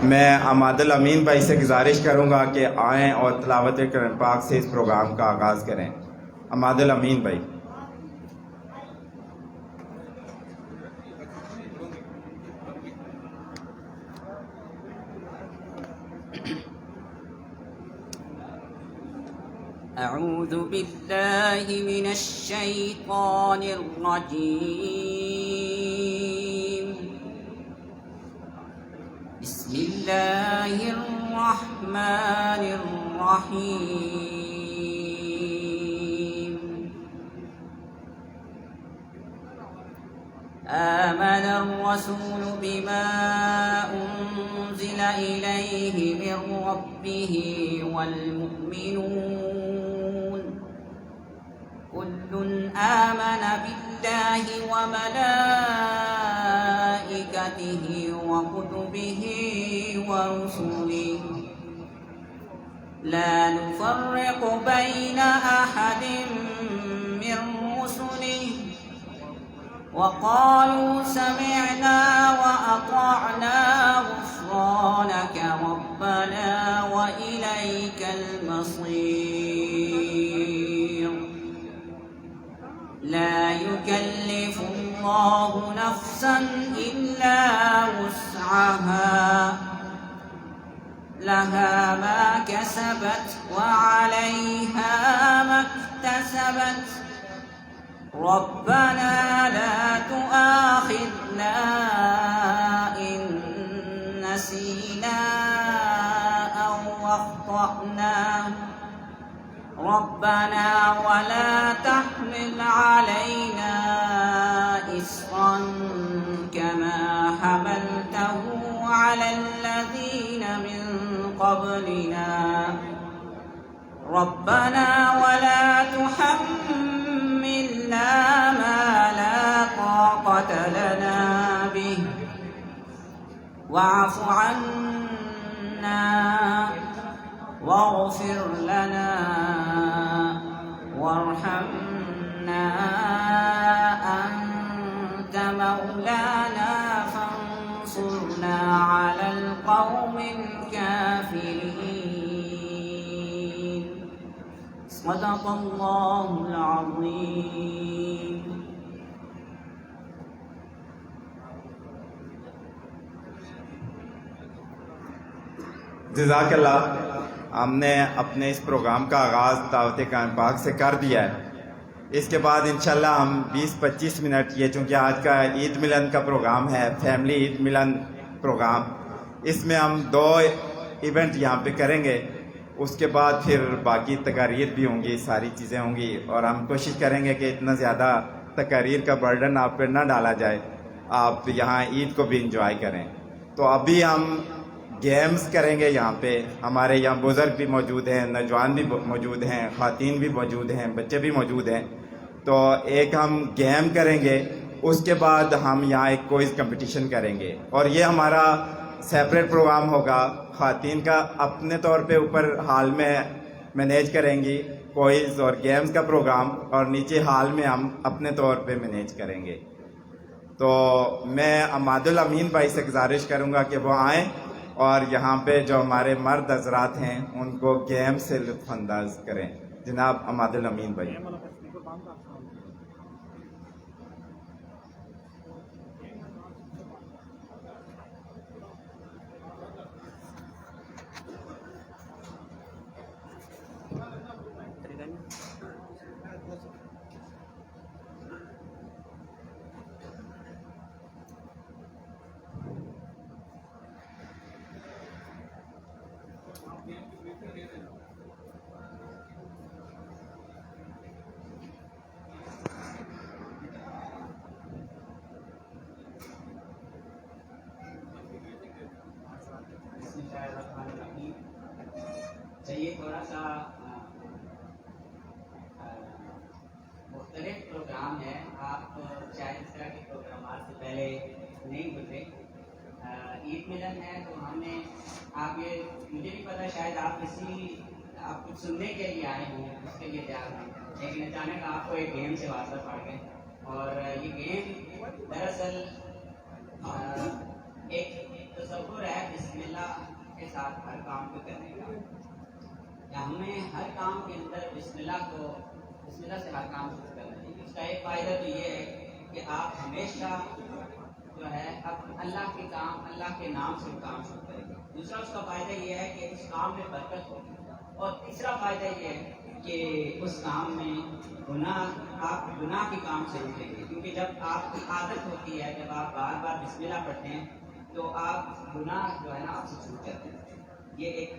میں عماد الامین بھائی سے گزارش کروں گا کہ آئیں اور تلاوت قرآن پاک سے اس پروگرام کا آغاز کریں۔ عماد الامین بھائی۔ اعوذ باللہ من الشیطان الرجیم، بسم اللہ الرحمن الرحیم۔ آمن الرسول بما انزل الیہ من ربہ والمؤمنون كل آمن بالله وملائكته وكتبه ورسله لا نفرق بين أحد من رسله وقالوا سمعنا وأطعنا غفرانك ربنا وإليك المصير۔ لا يكلف الله نفسا إلا وسعها، لها ما كسبت وعليها ما اكتسبت، ربنا لا تؤاخذنا إن نسينا أو أخطأنا، ربنا ولا تحمل علينا إصرا كما حملته على الذين من قبلنا، ربنا ولا تحملنا ما لا طاقة لنا به، واعف عنا واغفر لنا وارحمنا أنت مولانا فانصرنا على القوم الكافرين۔ صدق الله العظيم۔ جزاک اللہ۔ ہم نے اپنے اس پروگرام کا آغاز دعوت قرآن پاک سے کر دیا ہے۔ اس کے بعد انشاءاللہ ہم 20-25 منٹ، یہ چونکہ آج کا عید ملن کا پروگرام ہے، فیملی عید ملن پروگرام، اس میں ہم 2 ایونٹ یہاں پہ کریں گے۔ اس کے بعد پھر باقی تقاریر بھی ہوں گی، ساری چیزیں ہوں گی، اور ہم کوشش کریں گے کہ اتنا زیادہ تقاریر کا برڈن آپ پہ نہ ڈالا جائے، آپ یہاں عید کو بھی انجوائے کریں۔ تو ابھی ہم گیمز کریں گے یہاں پہ۔ ہمارے یہاں بزرگ بھی موجود ہیں، نوجوان بھی موجود ہیں، خواتین بھی موجود ہیں، بچے بھی موجود ہیں۔ تو ایک ہم گیم کریں گے، اس کے بعد ہم یہاں ایک کوئز کمپٹیشن کریں گے، اور یہ ہمارا سیپریٹ پروگرام ہوگا۔ خواتین کا اپنے طور پہ اوپر ہال میں مینیج کریں گی کوئز اور گیمز کا پروگرام، اور نیچے ہال میں ہم اپنے طور پہ مینیج کریں گے۔ تو میں عماد الامین بھائی سے گزارش کروں گا کہ وہ آئیں اور یہاں پہ جو ہمارے مرد حضرات ہیں ان کو گیم سے لطف انداز کریں۔ جناب عماد الامین بھائی۔ چاہیے تھوڑا سا مختلف پروگرام ہے، آپ شاید اس طرح کے پروگرامات سے پہلے نہیں گزرے۔ عید ملن ہے تو ہم نے آپ یہ مجھے بھی پتا شاید آپ کچھ سننے کے لیے آئے ہوں، اس کے لیے تیار ہیں، لیکن اچانک آپ کو ایک گیم سے واسطہ پڑ گئے، اور یہ گیم دراصل ایک تصور ہے بسم اللہ اللہ کے ساتھ ہر کام کو کرنے کا. ہمیں ہر کام کے اندر بسم اللہ سے ہر کام شروع کرنا چاہیے. اس کا ایک فائدہ تو یہ ہے کہ آپ ہمیشہ جو ہے اب اللہ کے نام سے کام شروع کریں گے. دوسرا اس کا فائدہ یہ ہے کہ اس کام میں برکت ہوگی. اور تیسرا فائدہ یہ ہے کہ اس کام میں آپ گناہ کے کام سے رکیں گے. کیونکہ جب آپ کی عادت ہوتی ہے, جب آپ بار بار بسم اللہ پڑھتے ہیں تو آپ گناہ جو ہے نا آپ سے چھوٹ جاتے ہیں. یہ ایک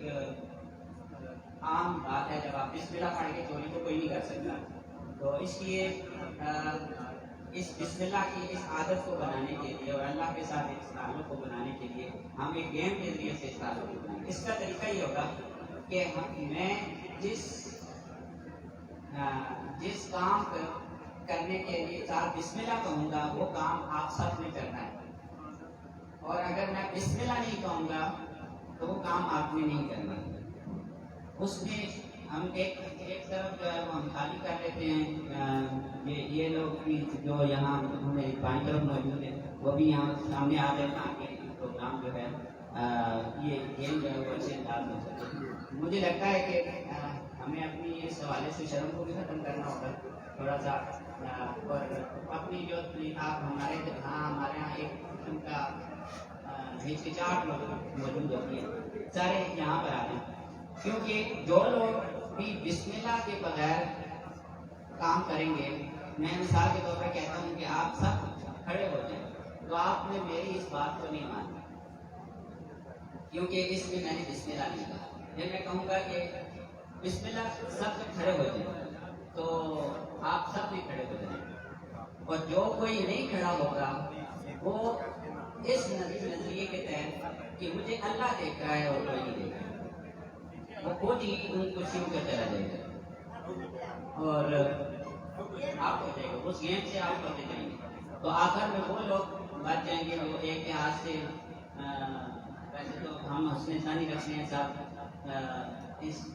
عام بات ہے. جب آپ بسم اللہ پڑھ کے چوری تو کوئی نہیں کر سکتا. تو اس لیے اس بسم اللہ کی اس عادت کو بنانے کے لیے اور اللہ کے ساتھ اس تعلق کو بنانے کے لیے ہم ایک گیم کے ذریعے سے اس تعلق کو بنائیں. اس کا طریقہ یہ ہوگا کہ میں جس کام کرنے کے لیے ساتھ بسم اللہ کہوں گا وہ کام آپ سب نے کرنا ہے, اور اگر میں بسم اللہ نہیں کہوں گا تو وہ کام آپ نے نہیں کرنا. اس میں ہم ایک طرف جو ہے وہ ہم خالی کر لیتے ہیں. یہ لوگ بھی جو یہاں ہمیں بائیں طرف موجود ہیں وہ بھی یہاں سامنے آ جائے تاکہ پروگرام جو ہے یہ گیم جو ہے وہ اچھے انداز ہو سکے. مجھے لگتا ہے کہ ہمیں اپنی اس حوالے سے شرم کو بھی ختم کرنا ہوگا تھوڑا سا, اور اپنی جو آپ ہمارے یہاں ایک قسم کا ہچکچاہٹ موجود ہوتی ہے. سارے یہاں پر آ جائیں, کیونکہ جو لوگ بھی بسم اللہ کے بغیر کام کریں گے, میں مثال کے طور پر کہتا ہوں کہ آپ سب کھڑے ہو جائیں تو آپ نے میری اس بات کو نہیں مانی, کیونکہ اس میں نے بسم اللہ نہیں کہا. جب میں کہوں گا کہ بسم اللہ سب کھڑے ہو جائیں تو آپ سب بھی کھڑے ہو جائیں, اور جو کوئی نہیں کھڑا ہوگا وہ اس نظریے کے تحت کہ مجھے اللہ دیکھ رہا ہے اور کوئی نہیں دیکھ رہا, وہ خود ہی ان کرسیوں پہ چلا جائے گا اور آپ ہو جائے گا. اس گیم سے آپ ہوتے جائیں گے تو آخر میں وہ لوگ بچ جائیں گے وہ ایک کے ہاتھ سے. ویسے تو ہم حسن ثانی رکھتے ہیں سب اس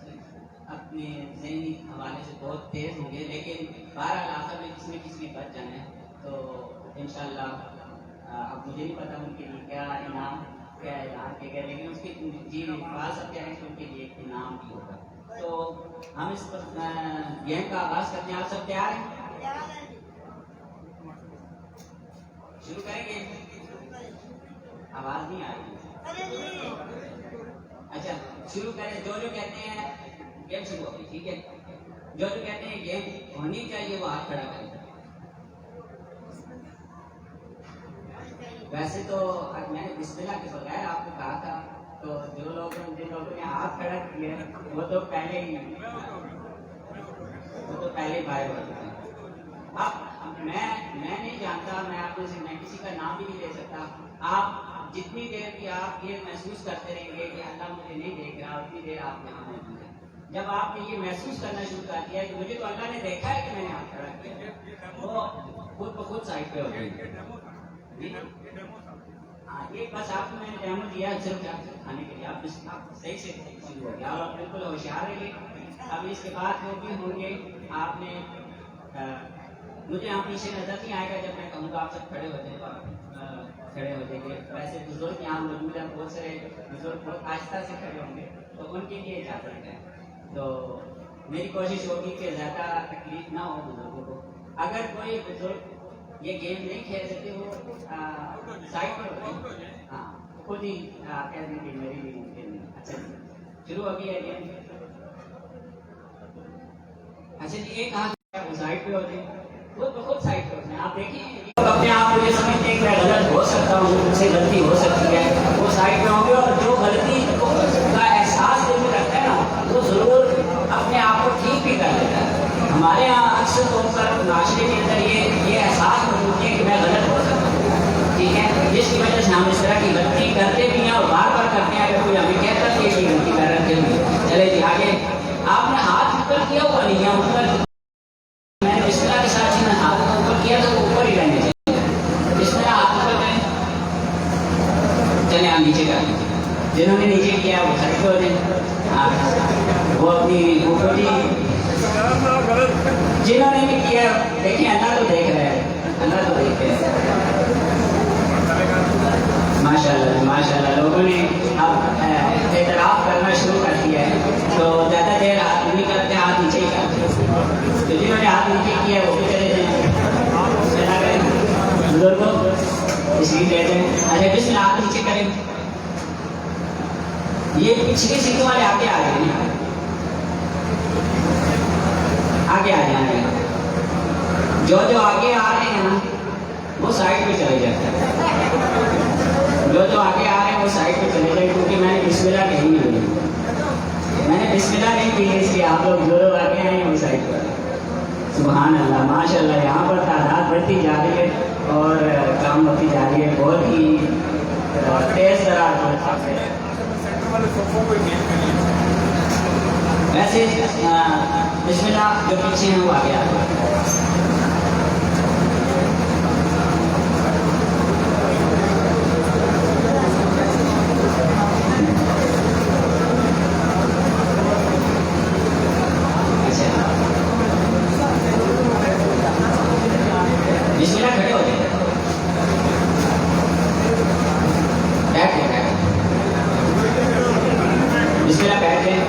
اپنے ذہنی حوالے سے بہت تیز ہوں گے, لیکن بہرحال آخر میں کسی میں بچ جانا ہے. تو انشاءاللہ اب مجھے نہیں پتا ان کے لیے کیا انعام کیا اعلان کیا گیا, لیکن اس کی جی بات سب کہہ رہے ہیں کہ ان کے لیے ایک انعام بھی ہوگا. تو ہم اس گیم کا آغاز کرتے ہیں. آپ سب تیار ہیں؟ شروع کریں گے. آواز نہیں آ رہی. اچھا شروع کریں. جو کہتے ہیں گیم شروع ہوگی, ٹھیک ہے. جو کہتے ہیں گیم ہونی چاہیے وہ ہاتھ کھڑا کریں. ویسے تو میں نے بسم اللہ کے بغیر آپ کو کہا تھا, تو جن لوگوں نے ہاتھ کھڑا کیا وہ تو پہلے ہی باہر ہو چکے ہیں. اب میں نہیں جانتا, میں کسی کا نام بھی نہیں دے سکتا. آپ جتنی دیر بھی آپ یہ محسوس کرتے رہیں گے کہ اللہ مجھے نہیں دیکھ رہا, اتنی دیر آپ یہاں موجود ہیں. جب آپ نے یہ محسوس کرنا شروع کر دیا کہ مجھے تو اللہ نے دیکھا ہے کہ میں نے ہاتھ کھڑا کیا, وہ خود بخود سائڈ پہ ہو گئی. ہاں یہ بس آپ کو میں نے ڈیمو دیا صرف کھانے کے لیے. آپ صحیح سے شروع ہو گیا اور آپ بالکل ہوشیار رہیے. اب اس کے بعد جو بھی ہوں گے آپ نے مجھے یہاں پیچھے نظر نہیں آئے گا. جب میں کہوں گا آپ سب کھڑے ہو جائیں کھڑے ہو جائیں گے. ویسے بزرگ یہاں موجود ہیں, بہت سارے بزرگ بہت آہستہ سے کھڑے ہوں گے تو ان کے لیے اجازت ہے. تو میری کوشش ہوگی کہ زیادہ تکلیف نہ ہو بزرگوں کو. اگر کوئی بزرگ یہ گیم نہیں کھیل سکتے وہ سائڈ پر ہوتے ہیں, ہاں خود ہی کہہ دیں کہ میری بھی ممکن نہیں. اچھا شروع ہو گئی ہے گیم. اچھا جی ایک ہاتھ وہ سائڈ پہ ہوتے ہیں, خود سائڈ پہ ہوتے ہیں. آپ دیکھیے اپنے آپ کو یہ سمجھتے ہیں کہ میں غلط ہو سکتا ہوں, مجھ سے غلطی ہو سکتی ہے, وہ سائڈ پہ ہوں گے. اور جو غلطی کا احساس دل میں رکھتا ہے نا وہ ضرور اپنے آپ کو ٹھیک بھی کر لیتا ہے. ہمارے یہاں اکثر طور پر معاشرے کے اندر یہ احساس موجود ہے کہ میں غلط ہو سکتا ہوں, ٹھیک ہے, جس کی وجہ سے ہم اس طرح کی غلطی کرتے بھی ہیں اور بار بار کرتے ہیں. اگر کوئی ہمیں کہتا ہے کہ یہ غلطی کر رہے ہیں. چلے جی آگے. آپ نے ہاتھ اوپر کیا ہوا نہیں ہے, اوپر میں نے بسم اللہ کے ساتھ میں ہاتھ اوپر کیا تو اوپر ہی رہنے چاہیے. بسم اللہ ہاتھ اوپر کریں. چلے آپ نیچے کر لیجیے. جنہوں نے نیچے کیا وہ سڑک ہو جائیں. وہ اپنی اوپر ہی. جنہوں نے بھی کیا دیکھیں اللہ تو دیکھ رہے ہیں, اللہ تو دیکھ رہے ہیں. ماشاء اللہ لوگوں نے اب تشریف لے جائیں. اچھا بسم اللہ, آپ نیچے کریں. یہ پچھلی سیٹوں والے آگے آ گئے ہیں, آگے آ جائیں. جو آگے آ رہے ہیں نا وہ سائڈ پہ چلے جاتے ہیں. جو آگے آ رہے ہیں وہ سائڈ پہ چلے جائیں, کیونکہ میں نے بسم اللہ کہیں نہیں بولی. میں نے بسم اللہ نہیں کی, اس لیے آپ لوگ جو آگے آئے ہیں وہ سائڈ پر. سبحان اللہ, ماشاء اللہ. یہاں پر تعداد بڑھتی جا رہی ہے اور کام ہوتی جا رہی ہے. بہت ہی تیز ترار ہے. ویسے بسم اللہ جو پیچھے ہیں وہ آگے آ گئے. بسم اللہ کھڑے ہو جائیں. بسم اللہ بیٹھ جائیں.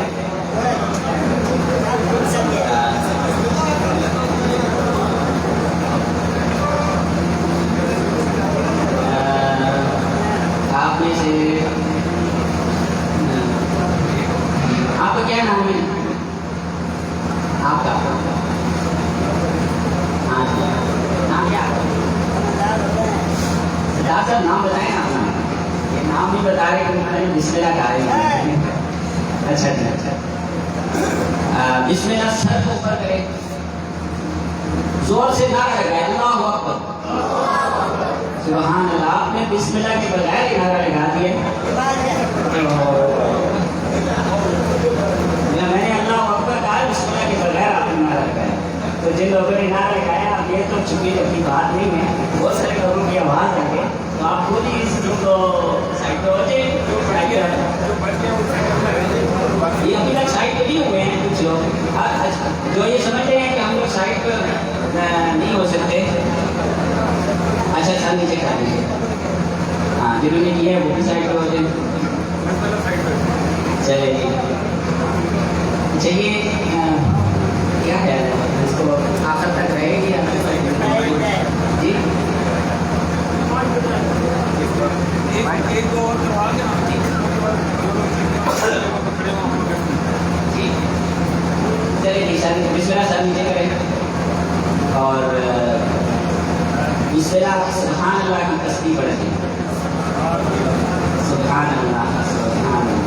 آپ میں سے آپ کا کیا نام ہے؟ آپ کا ہاں جی, نام کیا ہے؟ سردار صاحب نام بتائیں نا اپنا. یہ نام نہیں بتا رہے کہ میں نے بسم اللہ کہا ہے. اچھا اچھا اچھا. بسم اللہ سر کو اوپر کرے, زور سے نعرہ لگائے اللہ اکبر. سبحان اللہ. آپ نے بسم اللہ کے بغیر نعرہ لگا دیا. میں نے اللہ اکبر کہا, بسم اللہ کے بغیر آپ نے نعرہ لگایا. تو جن لوگوں نے نعرہ لگایا, اب یہ تو چھپی چھپی بات نہیں ہے, بہت سارے لوگوں کی آواز آ گئی. تو آپ خود ہی اس کو سائڈ پہ ہو جائیں. یہ ابھی تک سائڈ پہ نہیں ہوئے ہیں کچھ لوگ, جو یہ سمجھتے ہیں کہ ہم لوگ سائڈ پہ نہیں ہو سکتے. اچھا اچھا, نیچے کر لیجیے. ہاں, جنہوں نے کیا ہے وہ بھی سائڈ پہ ہو جائیں. چلے جی. چلیے کیا ہے اس کو آخر تک رہے گی جی. چلیے جی سر, بسم اللہ سر نیچے کریں اور بسم اللہ سبحان اللہ کی تسبیح پڑھیں. سبحان اللہ سبحان اللہ.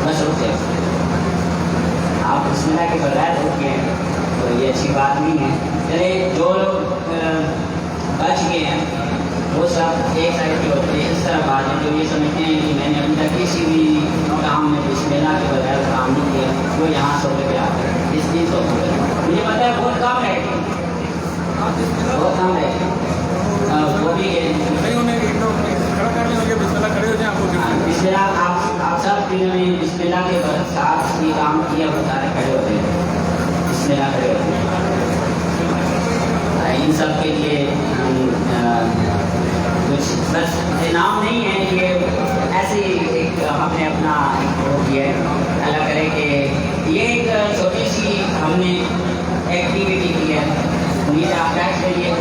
بس رک جائیں. آپ بسم اللہ کے بغیر رک گئے ہیں تو یہ اچھی بات نہیں ہے. چلے جو لوگ بچ گئے ہیں وہ سب ایک سائڈ پہ ہوتے ہیں. اس طرح بات ہے جو یہ سمجھتے ہیں کہ میں نے ابھی تک کسی بھی کام میں بسم اللہ کے بغیر کام نہیں کیا, وہ یہاں سوتے پہ آتے ہیں. اس لیے تو مجھے پتا ہے بہت کام رہے گی, بہت کام رہے گی. وہ بھی بسم اللہ آپ سب دنوں میں بسم اللہ کے ساتھ یہ کام کیا وہ سارے کھڑے ہوتے ہیں. بسم اللہ کھڑے ہوتے ہیں. ان سب کے لیے کچھ بس انعام نہیں ہے, یہ ایسے ایک ہم نے اپنا وہ کیا ہے. اللہ کرے کہ یہ ایک چھوٹی سی ہم نے ایکٹیویٹی کی ہے. امید آپ بیٹھ جائیے,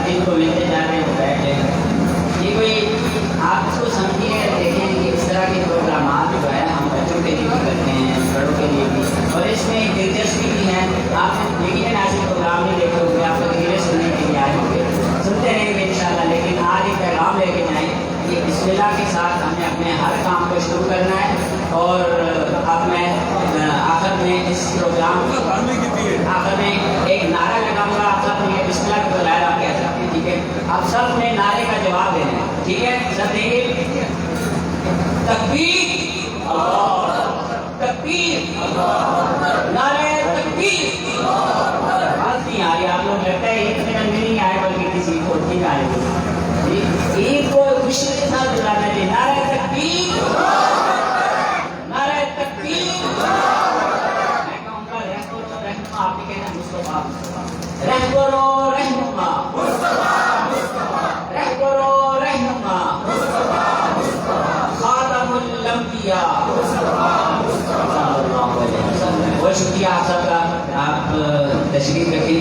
جن کو ملتے جا رہے ہیں وہ بیٹھ جائیں. یہ کوئی آپ اس کو سمجھیے, دیکھیں کہ اس طرح کے پروگرامات جو ہے ہم بچوں کے لیے بھی کرتے ہیں, بڑوں کے لیے بھی, اور اس میں دلچسپی بھی ہے. آپ یقیناً ایسے پروگرام نہیں دیکھے ہوں گے, آپ تقریریں سننے کے لیے آئے ہوں گے, سنتے رہیں گے انشاءاللہ. لیکن آج ایک پیغام لے کے جائیں کہ بسم اللہ کے ساتھ ہمیں اپنے ہر کام کو شروع کرنا ہے. اور اب میں آخر میں اس پروگرام آخر میں ایک نعرہ لگاؤں گا. آپ سب نے بسم اللہ کے بغیر آپ کہہ سکتے ہیں, ٹھیک ہے؟ آپ سب نے نعرے کا جواب دینا ہے, ٹھیک ہے؟ سب دیں گے. تکبیر, تکبیر, نعرے تکبیر. بات نہیں آ رہی آپ لوگ, لگتا ہے ایک منٹ میں نہیں آئے بلکہ کسی کو ٹھیک آئے گی. عید کو خوشی کے ساتھ بلانا چاہیے. نعرے تکبیر, نعرے تکبیر. میں کہوں گا رہنما, آپ بھی کہنا مصطفیٰ. رہبرو رہنما, رہبرو رہنما, خاتم الانبیاء. بہت شکریہ آپ سب کا. آپ تشریف رکھیں.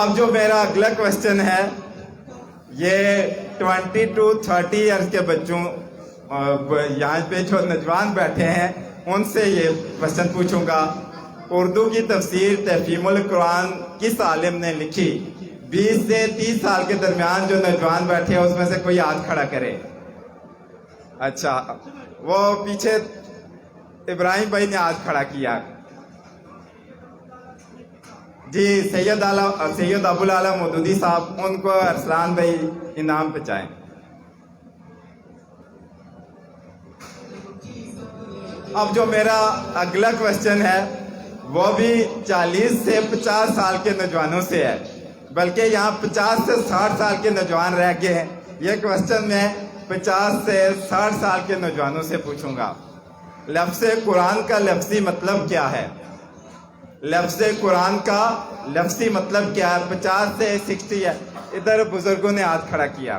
اب جو میرا اگلا کوشچن ہے یہ 20 to 30 ایئرس کے بچوں یہاں پہ جو نوجوان بیٹھے ہیں ان سے یہ کوشچن پوچھوں گا. اردو کی تفسیر تفہیم القرآن کس عالم نے لکھی؟ 20 سے 30 سال کے درمیان جو نوجوان بیٹھے ہیں اس میں سے کوئی ہاتھ کھڑا کرے. اچھا وہ پیچھے ابراہیم بھائی نے ہاتھ کھڑا کیا. جی سید ابو العلا مودودی صاحب، ان کو ارسلان بھائی انعام پہنچائیں. اب جو میرا اگلا کوشچن ہے وہ بھی 40 سے 50 سال کے نوجوانوں سے ہے، بلکہ یہاں 50 سے 60 سال کے نوجوان رہ گئے ہیں. یہ کوشچن میں 50 سے 60 سال کے نوجوانوں سے پوچھوں گا. لفظ قرآن کا لفظی مطلب کیا ہے؟ لفظ قرآن کا لفظی مطلب کیا ہے؟ 50 سے 60 ہے. ادھر بزرگوں نے ہاتھ کھڑا کیا.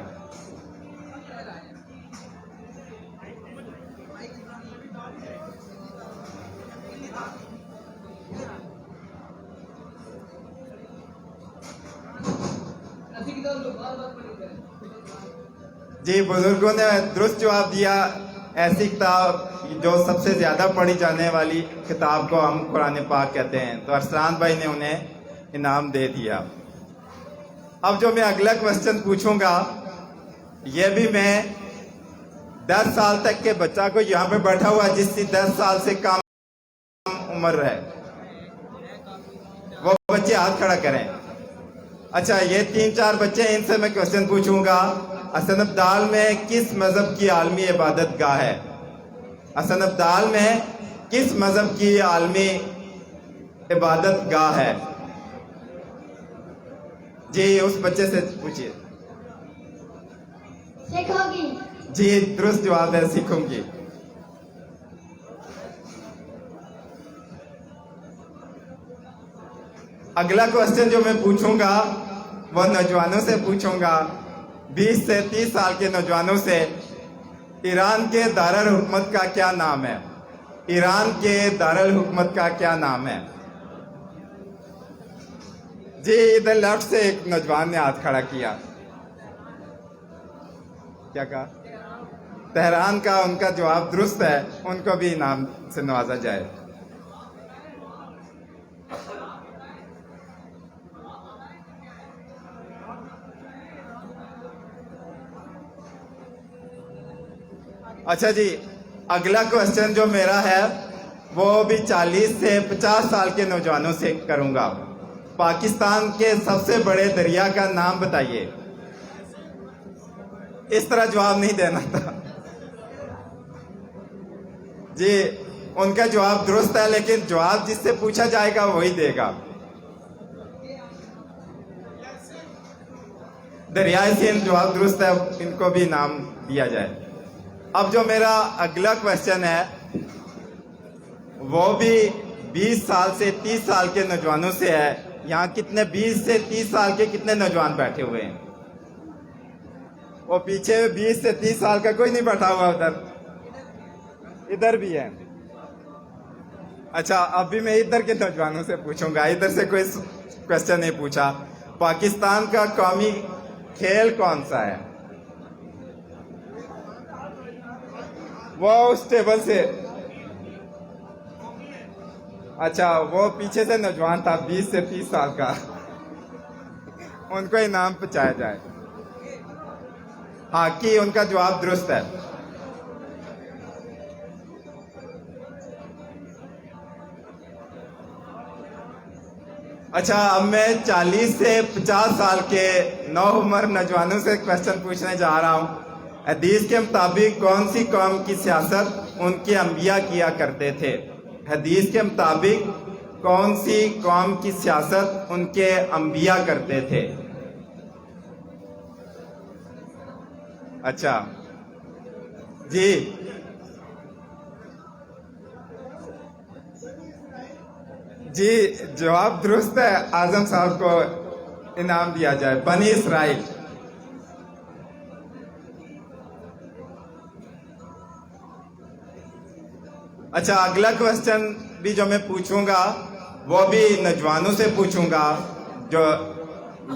جی بزرگوں نے درست جواب دیا. ایسی کتاب جو سب سے زیادہ پڑھی جانے والی کتاب کو ہم قرآن پاک کہتے ہیں، تو ارسلان بھائی نے انہیں انعام دے دیا. اب جو میں اگلا کوشچن پوچھوں گا یہ بھی میں 10 سال تک کے بچہ کو یہاں پہ بیٹھا ہوا جس کی 10 سال سے کم عمر ہے وہ بچے ہاتھ کھڑا کریں. اچھا یہ 3-4 بچے ہیں، ان سے میں کوشچن پوچھوں گا. حسن ابدال میں کس مذہب کی عالمی عبادت گاہ ہے؟ حسن ابدال میں کس مذہب کی عالمی عبادت گاہ ہے؟ جی اس بچے سے پوچھئے. سکھوں گی. جی درست جواب ہے، سکھوں گی. اگلا کوشچن جو میں پوچھوں گا وہ نوجوانوں سے پوچھوں گا، 20 سے 30 سال کے نوجوانوں سے. ایران کے دارالحکومت کا کیا نام ہے؟ ایران کے دارالحکومت کا کیا نام ہے؟ جی ادھر لیفٹ سے ایک نوجوان نے ہاتھ کھڑا کیا. کیا کہا؟ تہران کا. ان کا جواب درست ہے، ان کو بھی انعام سے نوازا جائے. اچھا جی اگلا کوشچن جو میرا ہے وہ بھی 40 سے 50 سال کے نوجوانوں سے کروں گا. پاکستان کے سب سے بڑے دریا کا نام بتائیے. اس طرح جواب نہیں دینا تھا. جی ان کا جواب درست ہے، لیکن جواب جس سے پوچھا جائے گا وہی دے گا. دریائے سندھ جواب درست ہے، ان کو بھی انعام دیا جائے. اب جو میرا اگلا کوشچن ہے وہ بھی 20 سال سے 30 سال کے نوجوانوں سے ہے. یہاں کتنے 20 سے 30 سال کے کتنے نوجوان بیٹھے ہوئے ہیں؟ وہ پیچھے 20 سے 30 سال کا کوئی نہیں بیٹھا ہوا. ادھر بھی ہے. اچھا اب بھی میں ادھر کے نوجوانوں سے پوچھوں گا. ادھر سے کوئی کوشچن نہیں پوچھا. پاکستان کا قومی کھیل کون سا ہے؟ وہ اس ٹیبل سے. اچھا وہ پیچھے سے نوجوان تھا 20 سے 30 سال کا، ان کو انعام پہنچایا جائے. ہاکی. ان کا جواب درست ہے. اچھا اب میں 40 سے 50 سال کے نوعمر نوجوانوں سے کوشچن پوچھنے جا رہا ہوں. حدیث کے مطابق کون سی قوم کی سیاست ان کے انبیاء کیا کرتے تھے؟ حدیث کے مطابق کون سی قوم کی سیاست ان کے انبیاء کرتے تھے؟ اچھا جی جی جواب درست ہے. اعظم صاحب کو انعام دیا جائے. بنی اسرائیل. اچھا اگلا کوشچن بھی جو میں پوچھوں گا وہ بھی نوجوانوں سے پوچھوں گا. جو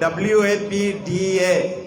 WAPDA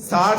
60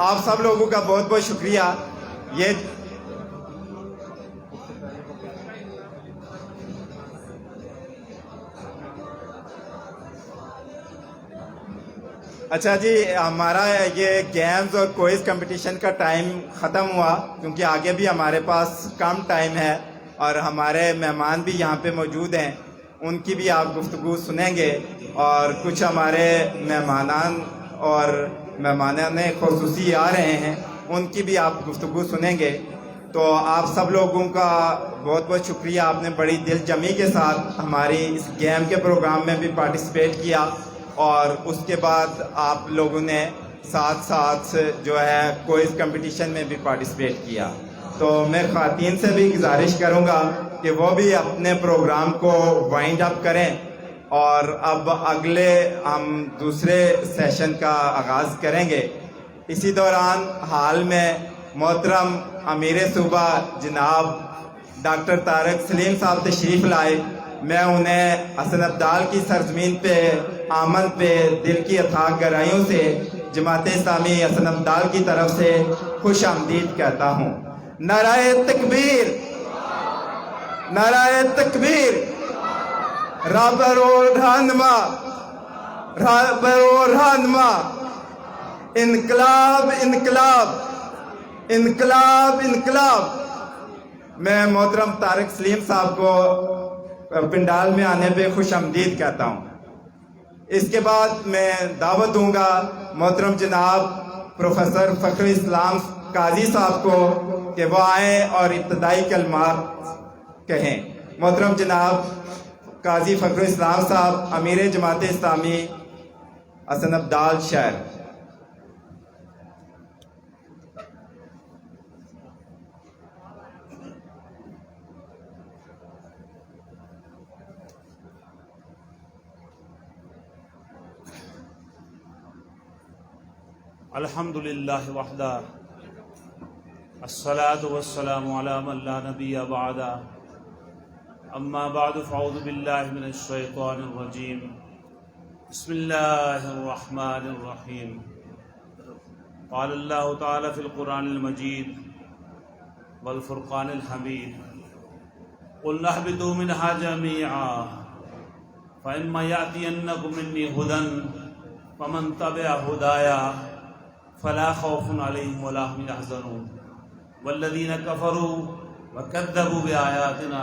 آپ سب لوگوں کا بہت بہت شکریہ. یہ اچھا جی، ہمارا یہ گیمز اور کوئز کمپٹیشن کا ٹائم ختم ہوا، کیونکہ آگے بھی ہمارے پاس کم ٹائم ہے اور ہمارے مہمان بھی یہاں پہ موجود ہیں، ان کی بھی آپ گفتگو سنیں گے، اور کچھ ہمارے مہمان خصوصی آ رہے ہیں، ان کی بھی آپ گفتگو سنیں گے. تو آپ سب لوگوں کا بہت بہت شکریہ، آپ نے بڑی دل جمی کے ساتھ ہماری اس گیم کے پروگرام میں بھی پارٹیسپیٹ کیا، اور اس کے بعد آپ لوگوں نے ساتھ جو ہے کوئز کمپٹیشن میں بھی پارٹیسپیٹ کیا. تو میں خواتین سے بھی گزارش کروں گا کہ وہ بھی اپنے پروگرام کو وائنڈ اپ کریں، اور اب اگلے ہم دوسرے سیشن کا آغاز کریں گے. اسی دوران حال میں محترم امیر صوبہ جناب ڈاکٹر طارق سلیم صاحب تشریف لائے. میں انہیں حسن ابدال کی سرزمین پہ آمد پہ دل کی اتھاہ گہرائیوں سے جماعت اسلامی حسن ابدال کی طرف سے خوش آمدید کہتا ہوں. نعرہ تکبیر، نعرہ تکبیر، رہبر رہنما، انقلاب انقلاب انقلاب انقلاب. میں محترم طارق سلیم صاحب کو پنڈال میں آنے پہ خوش آمدید کہتا ہوں. اس کے بعد میں دعوت دوں گا محترم جناب پروفیسر فخر اسلام قاضی صاحب کو کہ وہ آئیں اور ابتدائی کلمات کہیں. محترم جناب قاضی فخر اسلام صاحب، امیر جماعت اسلامی حسن ابدال شہر. الحمد للہ وحدہ، الصلاة والسلام علی من لا نبی بعدہ، اما بعد فاعوذ باللہ من الشیطان الرجیم، بسم اللہ الرحمن الرحیم. قال اللہ تعالی فی القرآن المجید والفرقان الحمید، قلنا اہبطوا منہا جميعا فإما یأتینکم منی ھدی فمن تبع ھدایا فلا خوف علیہم ولا هم يحزنون والذین کفروا وکذبوا بآیاتنا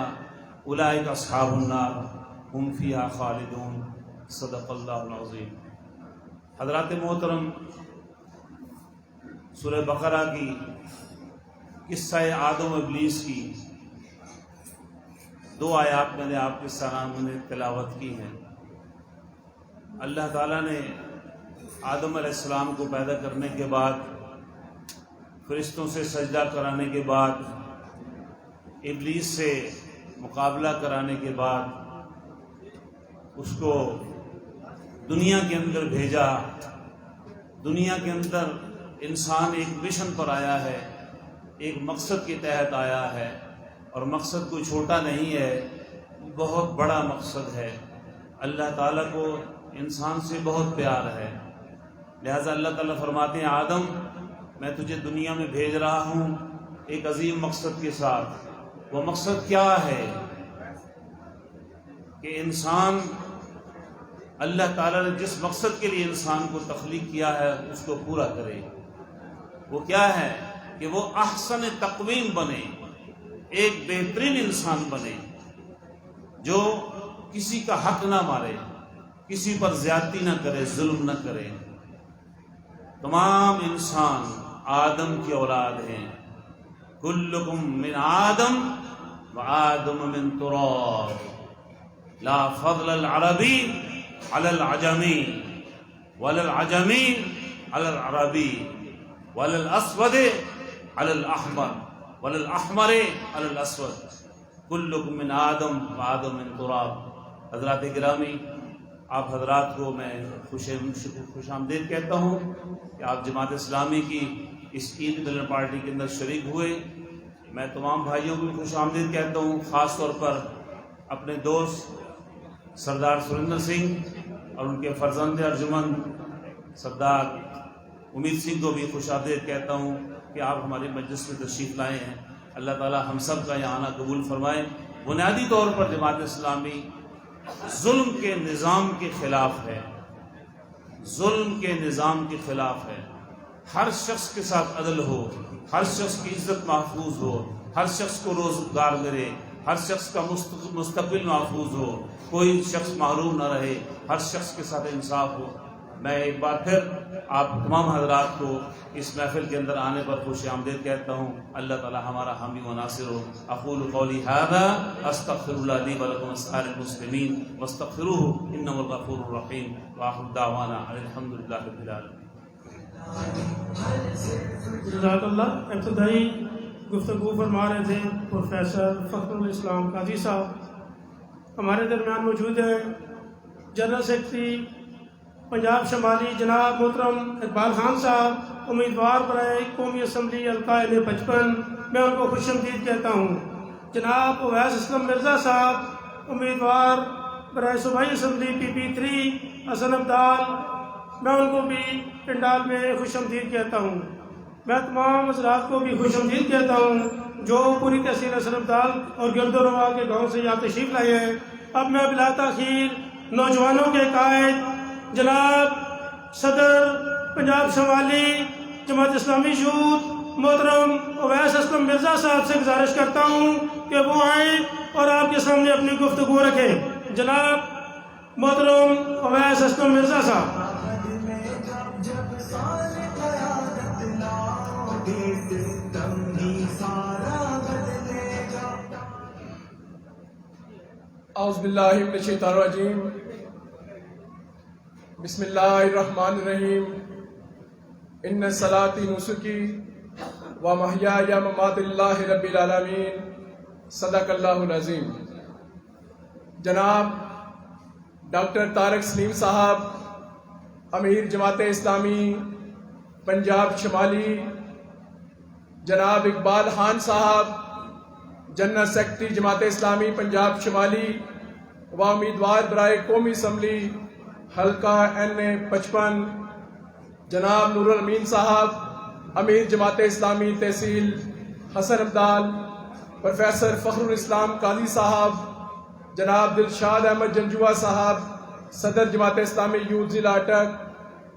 اولئک اصحاب النار هم فیہا خالدون. صدق اللہ العظیم. حضرات محترم، سورہ بقرہ کی قصہ آدم و ابلیس کی 2 آیات میں نے آپ کے سامنے تلاوت کی ہیں. اللہ تعالیٰ نے آدم علیہ السلام کو پیدا کرنے کے بعد، فرشتوں سے سجدہ کرانے کے بعد، ابلیس سے مقابلہ کرانے کے بعد اس کو دنیا کے اندر بھیجا. دنیا کے اندر انسان ایک مشن پر آیا ہے، ایک مقصد کے تحت آیا ہے، اور مقصد کوئی چھوٹا نہیں ہے، بہت بڑا مقصد ہے. اللہ تعالیٰ کو انسان سے بہت پیار ہے، لہذا اللہ تعالیٰ فرماتے ہیں آدم میں تجھے دنیا میں بھیج رہا ہوں ایک عظیم مقصد کے ساتھ. وہ مقصد کیا ہے؟ کہ انسان، اللہ تعالیٰ نے جس مقصد کے لیے انسان کو تخلیق کیا ہے اس کو پورا کرے. وہ کیا ہے؟ کہ وہ احسن تقویم بنے، ایک بہترین انسان بنے جو کسی کا حق نہ مارے، کسی پر زیادتی نہ کرے، ظلم نہ کرے. تمام انسان آدم کی اولاد ہیں. کلکم من آدم و آدم من تراب، لا فضل العربی علی العجمی ولا العجمی علی العربی ولا الاسود علی الاحمر ولا الاحمر علی الاسود، کلکم من آدم و آدم من تراب. حضرات گرامی، آپ حضرات کو میں خوش آمدید کہتا ہوں کہ آپ جماعت اسلامی کی اس عید ملن پارٹی کے اندر شریک ہوئے. میں تمام بھائیوں کو خوش آمدید کہتا ہوں، خاص طور پر اپنے دوست سردار سریندر سنگھ اور ان کے فرزند ارجمند سردار امید سنگھ کو بھی خوش آمدید کہتا ہوں کہ آپ ہماری مجلس میں تشریف لائے ہیں. اللہ تعالی ہم سب کا یہاں آنا قبول فرمائے. بنیادی طور پر جماعت اسلامی ظلم کے نظام کے خلاف ہے، ظلم کے نظام کے خلاف ہے. ہر شخص کے ساتھ عدل ہو، ہر شخص کی عزت محفوظ ہو، ہر شخص کو روزگار ملے، ہر شخص کا مستقبل محفوظ ہو، کوئی شخص محروم نہ رہے، ہر شخص کے ساتھ انصاف ہو. میں ایک بار پھر آپ تمام حضرات کو اس محفل کے اندر آنے پر خوش آمدید کہتا ہوں. اللہ تعالی ہمارا حامی و ناصر ہو. اقول قولی ھذا استغفر اللہ لی ولکم ولسائر المسلمین واستغفروہ انہ الغفور الرحیم. وآخر دعوانا الحمد للہ رب العالمین. جزاک اللہ. ابتدائی گفتگو فرما رہے تھے پروفیسر فخر الاسلام قاضی صاحب. ہمارے درمیان موجود ہیں جنرل سیکرٹری پنجاب شمالی جناب محترم اقبال خان صاحب, امیدوار برائے قومی اسمبلی حلقہ N55. میں ان کو خوش آمدید کہتا ہوں. جناب اویس اسلم مرزا صاحب امیدوار برائے صوبائی اسمبلی PP3 حسن ابدال, میں ان کو بھی پنڈال میں خوش آمدید کہتا ہوں. میں تمام حضرات کو بھی خوش آمدید کہتا ہوں جو پوری تحصیل حسن ابدال اور گرد و نواح کے گاؤں سے یہاں تشریف لائے ہیں. اب میں بلا تاخیر نوجوانوں کے قائد جناب صدر پنجاب شمالی جماعت اسلامی شہود محترم اویس اسلم مرزا صاحب سے گزارش کرتا ہوں کہ وہ آئیں اور آپ کے سامنے اپنی گفتگو رکھیں. جناب محترم اویس اسلم مرزا صاحب. اعوذ باللہ من الشیطان الرجیم. بسم اللہ الرحمن الرحیم. ان صلاتی نسکی و محیای ممات اللہ رب العالمین. صدق اللہ العظیم. جناب ڈاکٹر طارق سلیم صاحب امیر جماعت اسلامی پنجاب شمالی, جناب اقبال خان صاحب جنرل سیکرٹری جماعت اسلامی پنجاب شمالی و امیدوار برائے قومی اسمبلی حلقہ N55, جناب نور الامین صاحب امیر جماعت اسلامی تحصیل حسن ابدال, پروفیسر فخر الاسلام قاضی صاحب, جناب دلشاد احمد جنجوعہ صاحب صدر جماعت اسلامی یوتھ ضلع اٹک,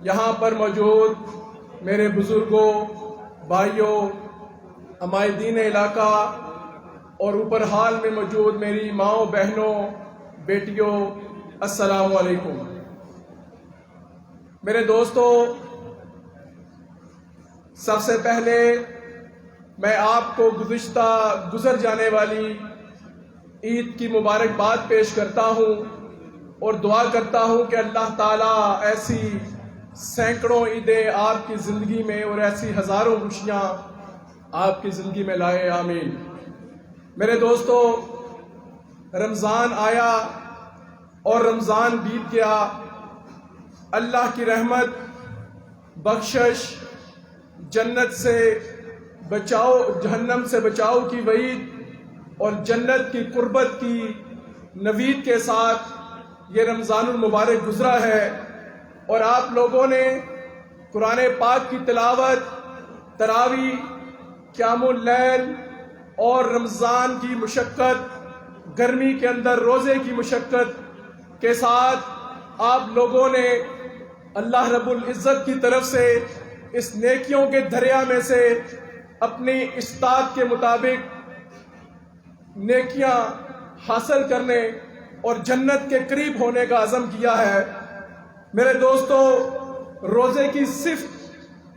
یہاں پر موجود میرے بزرگوں, بھائیوں, عمائدین علاقہ اور اوپر حال میں موجود میری ماؤں, بہنوں, بیٹیوں, السلام علیکم. میرے دوستو, سب سے پہلے میں آپ کو گزر جانے والی عید کی مبارکباد پیش کرتا ہوں اور دعا کرتا ہوں کہ اللہ تعالیٰ ایسی سینکڑوں عیدیں آپ کی زندگی میں اور ایسی ہزاروں خوشیاں آپ کی زندگی میں لائے, آمین. میرے دوستو, رمضان آیا اور رمضان بیت گیا. اللہ کی رحمت, بخشش, جنت سے بچاؤ, جہنم سے بچاؤ کی وعید اور جنت کی قربت کی نوید کے ساتھ یہ رمضان المبارک گزرا ہے. اور آپ لوگوں نے قرآن پاک کی تلاوت, تراویح, قیام اللیل اور رمضان کی مشقت, گرمی کے اندر روزے کی مشقت کے ساتھ آپ لوگوں نے اللہ رب العزت کی طرف سے اس نیکیوں کے دریا میں سے اپنی استطاعت کے مطابق نیکیاں حاصل کرنے اور جنت کے قریب ہونے کا عزم کیا ہے. میرے دوستو, روزے کی صفت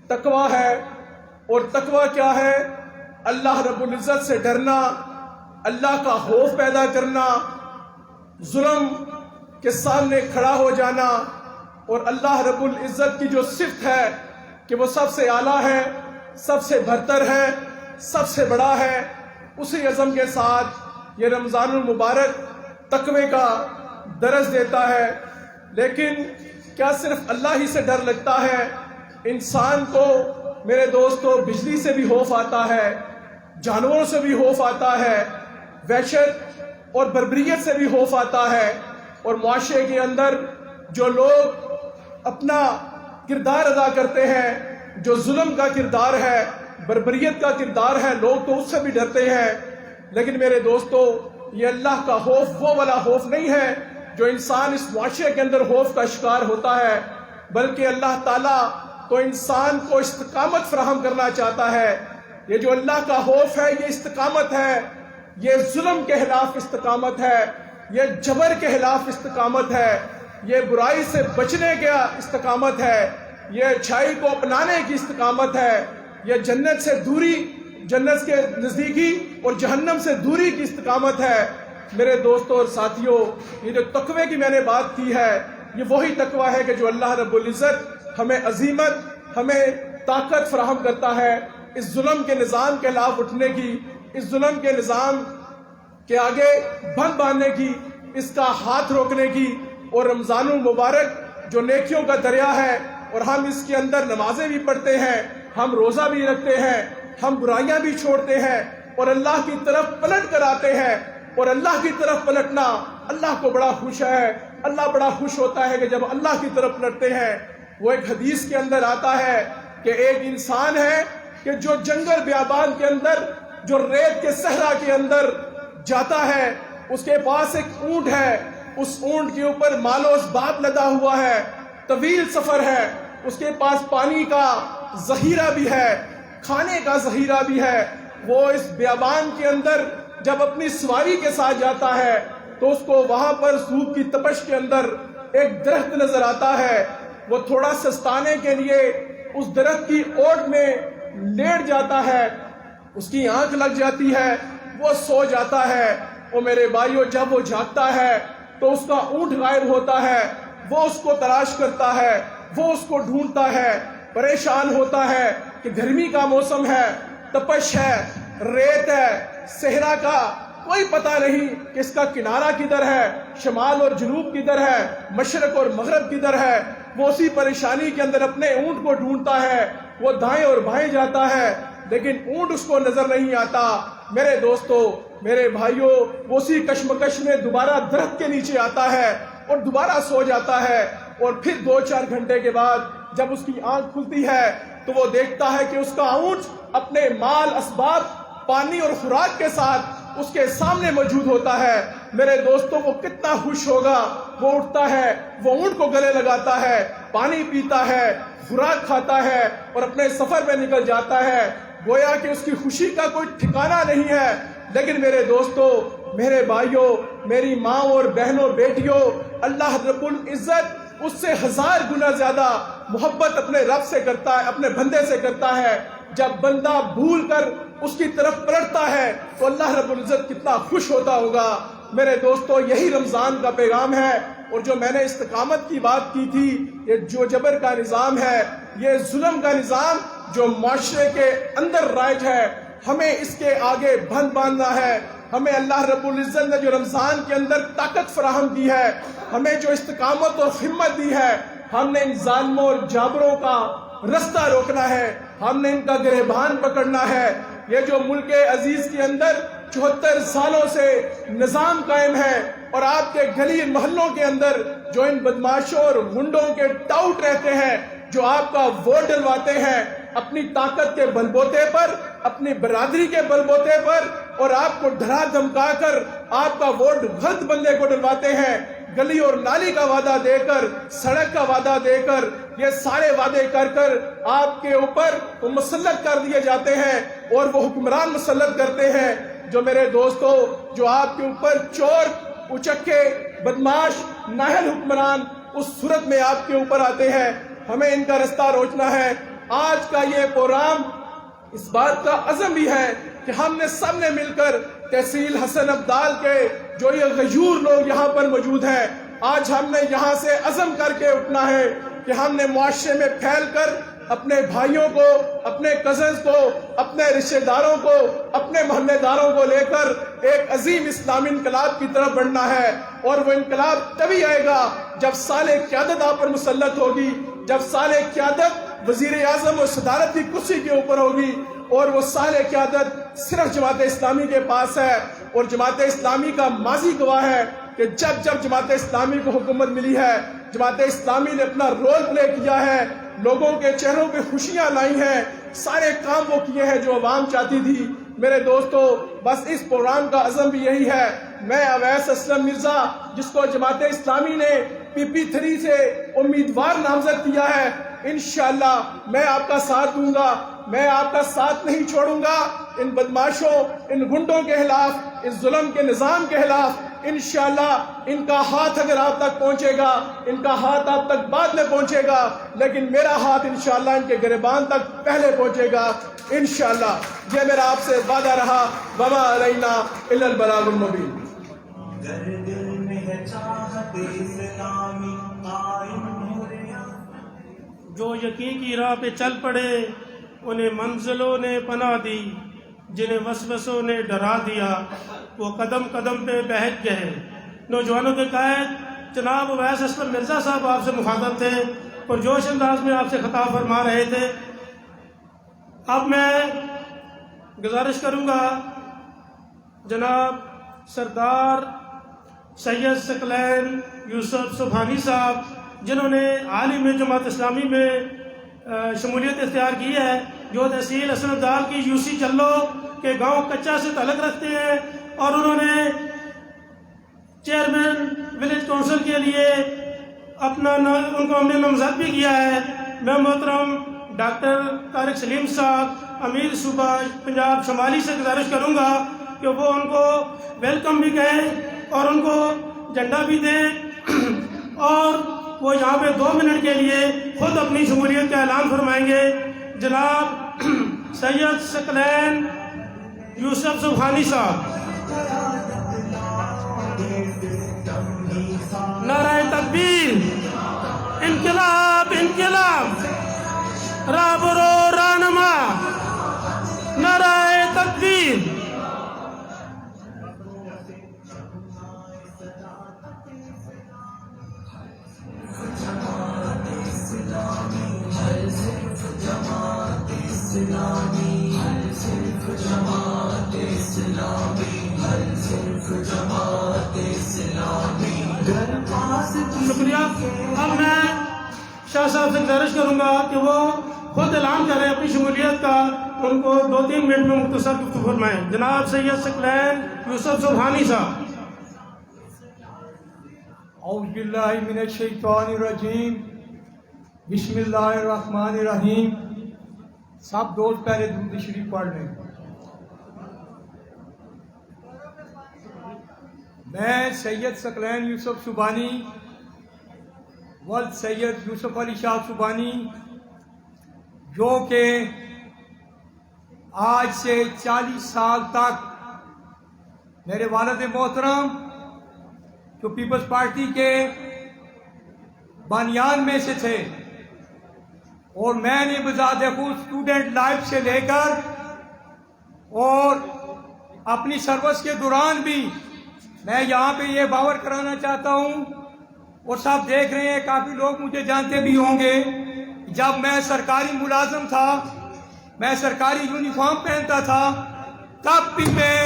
تقویٰ ہے, اور تقویٰ کیا ہے؟ اللہ رب العزت سے ڈرنا, اللہ کا خوف پیدا کرنا, ظلم کے سامنے کھڑا ہو جانا, اور اللہ رب العزت کی جو صفت ہے کہ وہ سب سے اعلیٰ ہے, سب سے برتر ہے, سب سے بڑا ہے, اسی عزم کے ساتھ یہ رمضان المبارک تقوی کا درس دیتا ہے. لیکن کیا صرف اللہ ہی سے ڈر لگتا ہے؟ انسان کو میرے دوستو بجلی سے بھی خوف آتا ہے, جانوروں سے بھی خوف آتا ہے, وحشت اور بربریت سے بھی خوف آتا ہے, اور معاشرے کے اندر جو لوگ اپنا کردار ادا کرتے ہیں, جو ظلم کا کردار ہے، بربریت کا کردار ہے، لوگ تو اس سے بھی ڈرتے ہیں، لیکن میرے دوستو یہ اللہ کا خوف وہ والا خوف نہیں ہے جو انسان اس معاشرے کے اندر خوف کا شکار ہوتا ہے، بلکہ اللہ تعالیٰ تو انسان کو استقامت فراہم کرنا چاہتا ہے۔ یہ جو اللہ کا خوف ہے یہ استقامت ہے، یہ ظلم کے خلاف استقامت ہے، یہ جبر کے خلاف استقامت ہے، یہ برائی سے بچنے کا استقامت ہے، یہ اچھائی کو اپنانے کی استقامت ہے، یہ جنت سے دوری، جنت کے نزدیکی اور جہنم سے دوری کی استقامت ہے۔ میرے دوستوں اور ساتھیوں، یہ جو تقوی کی میں نے بات کی ہے یہ وہی تقوی ہے کہ جو اللہ رب العزت ہمیں عزیمت، ہمیں طاقت فراہم کرتا ہے اس ظلم کے نظام کے خلاف اٹھنے کی، اس ظلم کے نظام کے آگے بند باندھنے کی، اس کا ہاتھ روکنے کی۔ اور رمضان المبارک جو نیکیوں کا دریا ہے، اور ہم اس کے اندر نمازیں بھی پڑھتے ہیں، ہم روزہ بھی رکھتے ہیں، ہم برائیاں بھی چھوڑتے ہیں اور اللہ کی طرف پلٹ کر آتے ہیں، اور اللہ کی طرف پلٹنا اللہ کو بڑا خوش ہے۔ اللہ بڑا خوش ہوتا ہے کہ جب اللہ کی طرف پلٹتے ہیں۔ وہ ایک حدیث کے اندر آتا ہے کہ ایک انسان ہے کہ جو جنگل بیابان کے اندر، جو ریت کے صحرا کے اندر جاتا ہے، اس کے پاس ایک اونٹ ہے، اس اونٹ کے اوپر مال و اسباب لدا ہوا ہے، طویل سفر ہے، اس کے پاس پانی کا ذخیرہ بھی ہے، کھانے کا ذخیرہ بھی ہے۔ وہ اس بیابان کے اندر جب اپنی سواری کے ساتھ جاتا ہے تو اس کو وہاں پر سوکھ کی تپش کے اندر ایک درخت نظر آتا ہے۔ وہ تھوڑا سستانے کے لیے اس درخت کی اوٹ میں لیٹ جاتا ہے، اس کی آنکھ لگ جاتی ہے، وہ سو جاتا ہے۔ اور میرے بھائیو، جب وہ جاگتا ہے تو اس کا اونٹ غائب ہوتا ہے، وہ اس کو تلاش کرتا ہے، وہ اس کو ڈھونڈتا ہے، پریشان ہوتا ہے کہ گرمی کا موسم ہے، تپش ہے، ریت ہے، صحرا کا کوئی پتہ نہیں کہ اس کا کنارہ کدھر ہے، شمال اور جنوب کدھر ہے، مشرق اور مغرب کدھر ہے۔ وہ اسی پریشانی کے اندر اپنے اونٹ کو ڈھونڈتا ہے، وہ دائیں اور بائیں جاتا ہے، لیکن اونٹ اس کو نظر نہیں آتا۔ میرے دوستو، میرے بھائیوں، وہ اسی کشمکش میں دوبارہ درخت کے نیچے آتا ہے اور دوبارہ سو جاتا ہے۔ اور پھر 2-4 گھنٹے کے بعد جب اس کی آنکھ کھلتی ہے تو وہ دیکھتا ہے کہ اس کا اونٹ اپنے مال، اسباب، پانی اور خوراک کے ساتھ اس کے سامنے موجود ہوتا ہے۔ میرے دوستوں، وہ کتنا خوش ہوگا۔ وہ اٹھتا ہے، وہ اونٹ کو گلے لگاتا ہے، پانی پیتا ہے، خوراک کھاتا ہے اور اپنے سفر میں نکل جاتا ہے، گویا کہ اس کی خوشی کا کوئی ٹھکانہ نہیں ہے۔ لیکن میرے دوستوں، میرے بھائیوں، میری ماں اور بہنوں، بیٹیوں، اللہ رب العزت اس سے 1000 گنا زیادہ محبت اپنے رب سے کرتا ہے، اپنے بندے سے کرتا ہے۔ جب بندہ بھول کر اس کی طرف پلٹتا ہے تو اللہ رب العزت کتنا خوش ہوتا ہوگا۔ میرے دوستو، یہی رمضان کا پیغام ہے۔ اور جو میں نے استقامت کی بات کی تھی، یہ جو جبر کا نظام ہے، یہ ظلم کا نظام جو معاشرے کے اندر رائج ہے، ہمیں اس کے آگے بند باندھنا ہے۔ ہمیں اللہ رب العزت نے جو رمضان کے اندر طاقت فراہم کی ہے، ہمیں جو استقامت اور ہمت دی ہے، ہم نے ان ظالموں اور جابروں کا رستہ روکنا ہے، ہم نے ان کا گریبان پکڑنا ہے۔ یہ جو ملک عزیز کے اندر 74 سالوں سے نظام قائم ہے، اور آپ کے گلی محلوں کے اندر جو ان بدماشوں اور غنڈوں کے ٹاؤٹ رہتے ہیں، جو آپ کا ووٹ ڈلواتے ہیں اپنی طاقت کے بل بوتے پر، اپنی برادری کے بل بوتے پر، اور آپ کو ڈرا دھمکا کر آپ کا ووٹ غلط بندے کو ڈلواتے ہیں، گلی اور نالی کا وعدہ دے کر، سڑک کا وعدہ دے کر، یہ سارے وعدے کر کر آپ کے اوپر وہ مسلط کر دیے جاتے ہیں، اور وہ حکمران مسلط کرتے ہیں جو میرے دوستو، جو آپ کے اوپر چور، اچکے، بدماش، نااہل حکمران اس صورت میں آپ کے اوپر آتے ہیں۔ ہمیں ان کا رستہ روکنا ہے۔ آج کا یہ پروگرام اس بات کا عزم بھی ہے کہ ہم نے سب نے مل کر تحصیل حسن عبدال کے جو یہ غیور لوگ یہاں پر موجود ہیں، آج ہم نے یہاں سے عزم کر کے اٹھنا ہے کہ ہم نے معاشرے میں پھیل کر اپنے بھائیوں کو، اپنے کزنز کو، اپنے رشتہ داروں کو، اپنے محلے داروں کو لے کر ایک عظیم اسلامی انقلاب کی طرف بڑھنا ہے۔ اور وہ انقلاب تبھی آئے گا جب صالح قیادت آپ پر مسلط ہوگی، جب صالح قیادت وزیر اعظم اور صدارت کی کرسی کے اوپر ہوگی، اور وہ صالح قیادت صرف جماعت اسلامی کے پاس ہے، اور جماعت اسلامی کا ماضی گواہ ہے کہ جب جب جماعت اسلامی کو حکومت ملی ہے، جماعت اسلامی نے اپنا رول پلے کیا ہے، لوگوں کے چہروں پہ خوشیاں لائی ہیں، سارے کام وہ کیے ہیں جو عوام چاہتی تھی۔ میرے دوستو، بس اس پروگرام کا عزم بھی یہی ہے۔ میں اویس اسلم مرزا، جس کو جماعت اسلامی نے PP3 سے امیدوار نامزد کیا ہے، انشاءاللہ میں آپ کا ساتھ دوں گا، میں آپ کا ساتھ نہیں چھوڑوں گا۔ ان بدماشوں، ان گنڈوں کے خلاف، اس ظلم کے نظام کے خلاف انشاءاللہ ان کا ہاتھ اگر آپ تک پہنچے گا، ان کا ہاتھ آپ تک بعد میں پہنچے گا، لیکن میرا ہاتھ انشاءاللہ ان کے گریبان تک پہلے پہنچے گا انشاءاللہ۔ یہ میرا آپ سے وعدہ رہا۔ وما علینا الا البلاغ المبین۔ جو یقین کی راہ پہ چل پڑے انہیں منزلوں نے پناہ دی، جنہیں وسوسوں نے ڈرا دیا وہ قدم قدم پہ بہک گئے۔ نوجوانوں کے قائد جناب اویس اسلم مرزا صاحب آپ سے مخاطب تھے اور جوش انداز میں آپ سے خطاب فرما رہے تھے۔ اب میں گزارش کروں گا جناب سردار سید ثقلین یوسف سبحانی صاحب، جنہوں نے حال ہی میں جماعت اسلامی میں شمولیت اختیار کی ہے، جو تحصیل حسن دال کی UC چلو کے گاؤں کچا سے تعلق رکھتے ہیں، اور انہوں نے چیئرمین ولیج کونسل کے لیے ان کو ہم نے نامزد بھی کیا ہے۔ میں محترم ڈاکٹر طارق سلیم صاحب امیر صوبہ پنجاب شمالی سے گزارش کروں گا کہ وہ ان کو ویلکم بھی کہیں اور ان کو جھنڈا بھی دیں، اور وہ یہاں پہ 2 منٹ کے لیے خود اپنی شمولیت کا اعلان فرمائیں گے۔ جناب سید ثقلین یوسف سبحانی صاحب۔ نعرہ تکبیر، انقلاب انقلاب، رابرو رانما، نعرہ تکبیر۔ شکریہ۔ اب میں شاہ صاحب سے گزارش کروں گا کہ وہ خود اعلان کریں اپنی شمولیت کا، ان کو 2-3 منٹ میں مختصر گفتگو فرمائیں۔ جناب سید ثقلین یوسف سبحانی صاحب۔ اعوذ باللہ من الشیطان الرجیم، بسم اللہ الرحمن الرحیم۔ سب دوست پہلے درود شریف پڑھ لیں۔ میں سید ثقلین یوسف سبحانی ولد سید یوسف علی شاہ سبحانی، جو کہ آج سے 40 سال تک میرے والد محترم جو پیپلز پارٹی کے بانیان میں سے تھے، اور میں نے بذات خود اسٹوڈنٹ لائف سے لے کر اور اپنی سروس کے دوران بھی میں یہاں پہ یہ باور کرانا چاہتا ہوں، اور سب دیکھ رہے ہیں، کافی لوگ مجھے جانتے بھی ہوں گے، جب میں سرکاری ملازم تھا، میں سرکاری یونیفارم پہنتا تھا، تب بھی میں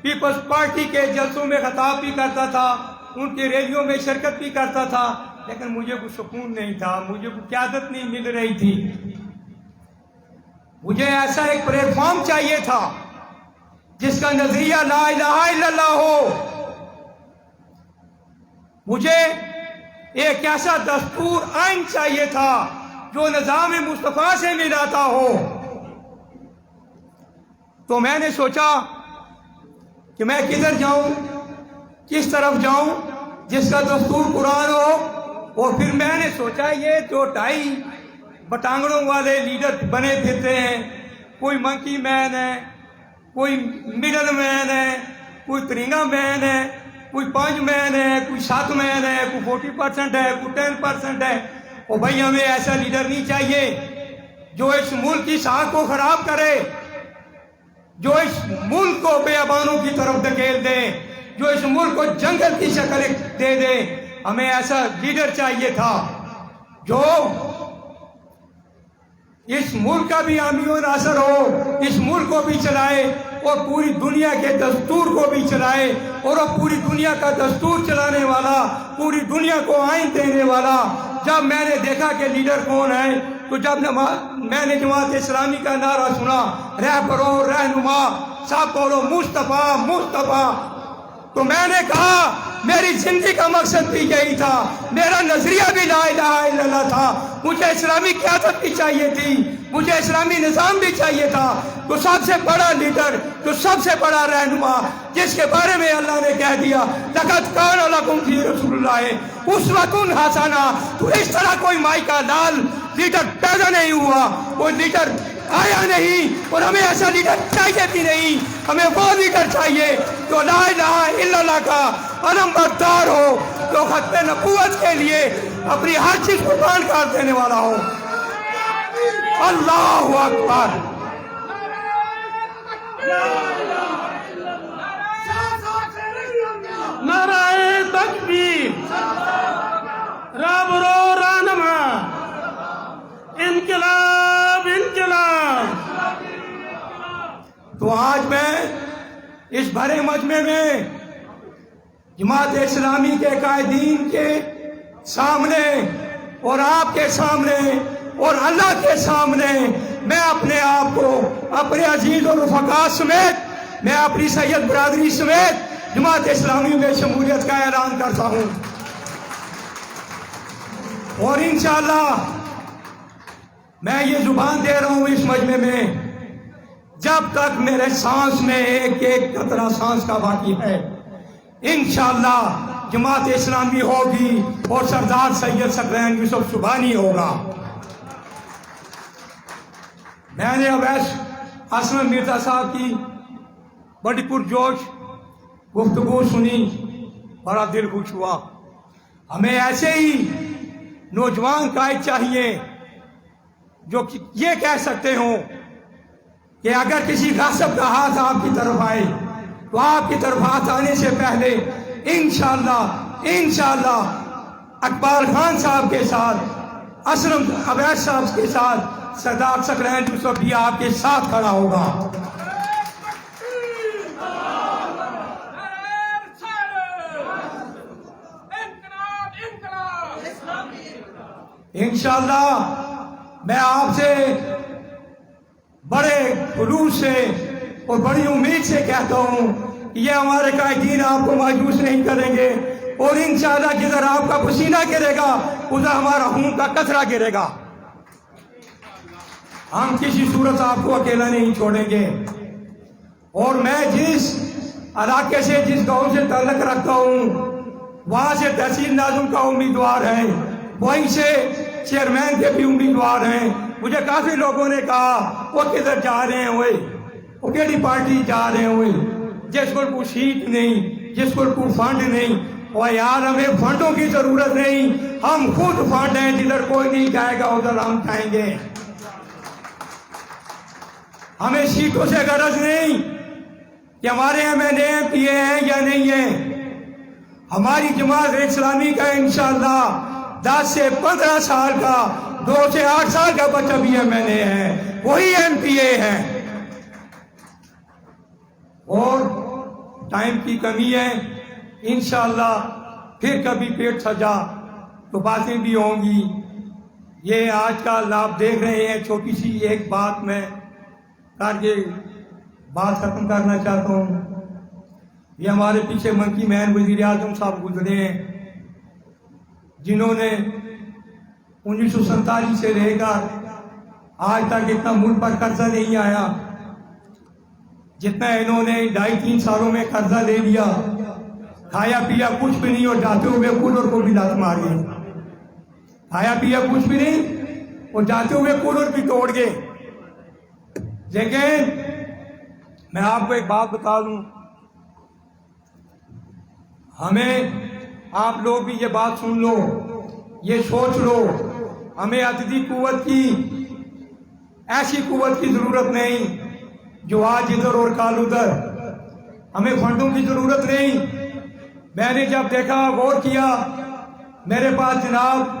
پیپلز پارٹی کے جلسوں میں خطاب بھی کرتا تھا، ان کے ریلیوں میں شرکت بھی کرتا تھا، لیکن مجھے کوئی سکون نہیں تھا، مجھے کوئی قیادت نہیں مل رہی تھی۔ مجھے ایسا ایک پلیٹ فارم چاہیے تھا جس کا نظریہ لا الہ الا اللہ ہو۔ مجھے ایک ایسا دستور آئین چاہیے تھا جو نظام مصطفیٰ سے ملاتا ہو۔ تو میں نے سوچا کہ میں کدھر جاؤں، کس طرف جاؤں جس کا دستور قرآن ہو۔ اور پھر میں نے سوچا یہ جو 2.5 بٹانگڑوں والے لیڈر بنے پھرتے ہیں، کوئی منکی مین ہے، کوئی مڈل مین ہے، کوئی ترنگا مین ہے، کوئی 5 مین ہے، کوئی 7 مین ہے، کوئی 40% ہے، کوئی 10% ہے۔ اور بھائی ہمیں ایسا لیڈر نہیں چاہیے جو اس ملک کی ساکھ کو خراب کرے، جو اس ملک کو بیابانوں کی طرف دھکیل دے، جو اس ملک کو جنگل کی شکل دے دے۔ ہمیں ایسا لیڈر چاہیے تھا جو اس ملک کا بھی حامی و ناصر ہو، اس ملک کو بھی چلائے، اور پوری دنیا کے دستور کو بھی چلائے، اور وہ پوری دنیا کا دستور چلانے والا، پوری دنیا کو آئین دینے والا۔ جب میں نے دیکھا کہ لیڈر کون ہے، تو جب میں نے جماعت اسلامی کا نعرہ سنا، رہبرو رہنما سب بولو مصطفیٰ مصطفیٰ، تو میں نے کہا میری زندگی کا مقصد بھی یہی تھا، میرا نظریہ بھی لا الہ الا اللہ تھا، مجھے اسلامی قیادت بھی چاہیے تھی، مجھے اسلامی نظام بھی چاہیے تھا۔ تو سب سے بڑا لیڈر، تو سب سے بڑا رہنما، جس کے بارے میں اللہ نے کہہ دیا لقد کان لکم فی رسول اللہ اسوۃ حسنہ، تو اس طرح کوئی مائی کا لال لیڈر پیدا نہیں ہوا، کوئی لیڈر آیا نہیں، اور ہمیں ایسا لیڈر چاہیے بھی نہیں۔ ہمیں وہ لیڈر چاہیے جو لا الہ الا اللہ کا علم بردار ہو، جو ختم نبوت کے لیے اپنی ہر چیز قربان کر دینے والا ہو۔ اللہ اکبر۔ نعرہ تکبیر، رہبرو رہنما، انقلاب انقلاب۔ تو آج میں اس بھرے مجمع میں جماعت اسلامی کے قائدین کے سامنے اور آپ کے سامنے اور اللہ کے سامنے میں اپنے آپ کو اپنے عزیز و رفقا سمیت، میں اپنی سید برادری سمیت جماعت اسلامی میں شمولیت کا اعلان کرتا ہوں، اور انشاءاللہ میں یہ زبان دے رہا ہوں اس مجمع میں، جب تک میرے سانس میں ایک ایک قطرہ سانس کا باقی ہے، انشاءاللہ جماعت اسلامی ہوگی اور سردار سید ثقلین یوسف سبحانی ہوگا۔ میں نے اویس اسلم مرزا صاحب کی بڑی پرجوش گفتگو سنی، بڑا دل خوش ہوا۔ ہمیں ایسے ہی نوجوان قائد چاہیے جو یہ کہہ سکتے ہوں کہ اگر کسی غاصب کا ہاتھ آپ کی طرف آئے تو آپ کی طرف ہاتھ آنے سے پہلے انشاءاللہ اقبال خان صاحب کے ساتھ، اسلم اویس صاحب کے ساتھ سردار ثقلین یوسف بھی آپ کے ساتھ کھڑا ہوگا۔ انشاءاللہ میں آپ سے بڑے خلوص سے اور بڑی امید سے کہتا ہوں کہ یہ ہمارے قائدین آپ کو مایوس نہیں کریں گے، اور انشاءاللہ جدھر آپ کا پسینہ گرے گا ادھر ہمارا خون کا قطرہ گرے گا۔ ہم کسی صورت آپ کو اکیلا نہیں چھوڑیں گے، اور میں جس علاقے سے، جس گاؤں سے تعلق رکھتا ہوں، وہاں سے تحصیل ناظم کا امیدوار ہے، وہیں سے چیئرمین کے بھی امیدوار ہیں۔ مجھے کافی لوگوں نے کہا وہ کدھر جا رہے ہیں ہوئے، وہ کیڑی پارٹی جا رہے ہیں ہوئے، جس کو کوئی سیٹ نہیں، جس کو کوئی فنڈ نہیں۔ اور یار ہمیں فنڈوں کی ضرورت نہیں، ہم خود فنڈ ہیں، جدھر کوئی نہیں جائے گا ادھر ہم جائیں گے۔ ہمیں سیٹوں سے غرض نہیں کہ ہمارے M N A M P A ہیں یا نہیں ہیں۔ ہماری جماعت اسلامی کا انشاءاللہ 10 سے 15 سال کا، 2 سے 8 سال کا بچہ بھی ایم این اے ہے، وہی ایم پی اے ہیں۔ اور ٹائم کی کمی ہے، انشاءاللہ پھر کبھی پیٹ سجا تو باتیں بھی ہوں گی۔ یہ آج کا آپ دیکھ رہے ہیں، چھوٹی سی ایک بات میں کر کے بات ختم کرنا چاہتا ہوں۔ یہ ہمارے پیچھے منکی مین وزیر اعظم صاحب گزرے ہیں، جنہوں نے 1947 سے لے کر آج تک اتنا ملک پر قرضہ نہیں آیا جتنا انہوں نے 2.5-3 سالوں میں قرضہ لے لیا۔ کھایا پیا کچھ بھی نہیں، اور جاتے ہوئے کولر کو بھی لات مار گئے۔ کھایا پیا کچھ بھی نہیں اور جاتے ہوئے کولر بھی توڑ گئے۔ لیکن میں آپ کو ایک بات بتا دوں، ہمیں، آپ لوگ بھی یہ بات سن لو، یہ سوچ لو، ہمیں عددی قوت کی، ایسی قوت کی ضرورت نہیں جو آج ادھر اور کال ادھر۔ ہمیں فنڈوں کی ضرورت نہیں۔ میں نے جب دیکھا، غور کیا، میرے پاس جناب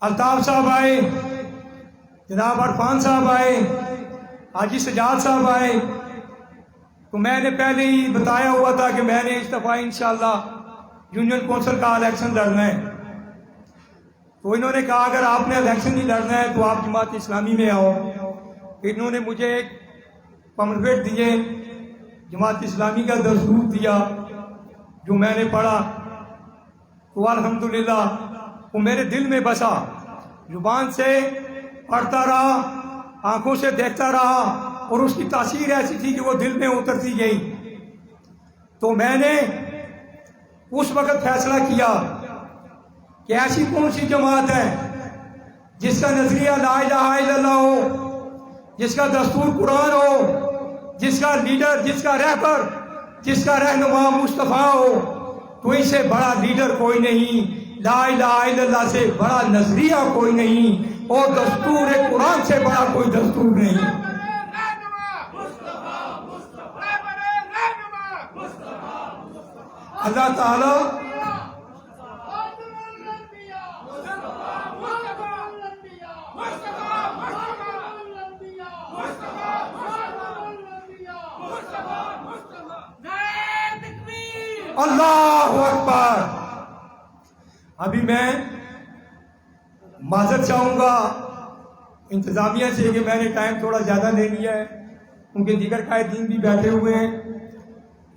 الطاف صاحب آئے، جناب عرفان صاحب آئے، حاجی سجاد صاحب آئے تو میں نے پہلے ہی بتایا ہوا تھا کہ میں نے اس دفعہ انشاءاللہ یونین کونسل کا الیکشن لڑنا ہے. تو انہوں نے کہا اگر آپ نے الیکشن نہیں لڑنا ہے تو آپ جماعت اسلامی میں آؤ. انہوں نے مجھے ایک پمفلیٹ دیے، جماعت اسلامی کا دستور دیا جو میں نے پڑھا تو الحمدللہ وہ میرے دل میں بسا. زبان سے پڑھتا رہا، آنکھوں سے دیکھتا رہا اور اس کی تاثیر ایسی تھی کہ وہ دل میں اترتی گئی. تو میں نے اس وقت فیصلہ کیا کہ ایسی کون سی جماعت ہے جس کا نظریہ لا الہ الا اللہ ہو، جس کا دستور قرآن ہو، جس کا لیڈر، جس کا رہبر، جس کا رہنما مصطفیٰ ہو. تو اس سے بڑا لیڈر کوئی نہیں، لا الہ الا اللہ سے بڑا نظریہ کوئی نہیں، اور دستور قرآن سے بڑا کوئی دستور نہیں. اللہ تعالی اللہ اکبر. ابھی میں معذرت چاہوں گا انتظامیہ سے کہ میں نے ٹائم تھوڑا زیادہ لے لیا ہے کیونکہ دیگر قائدین بھی بیٹھے ہوئے ہیں.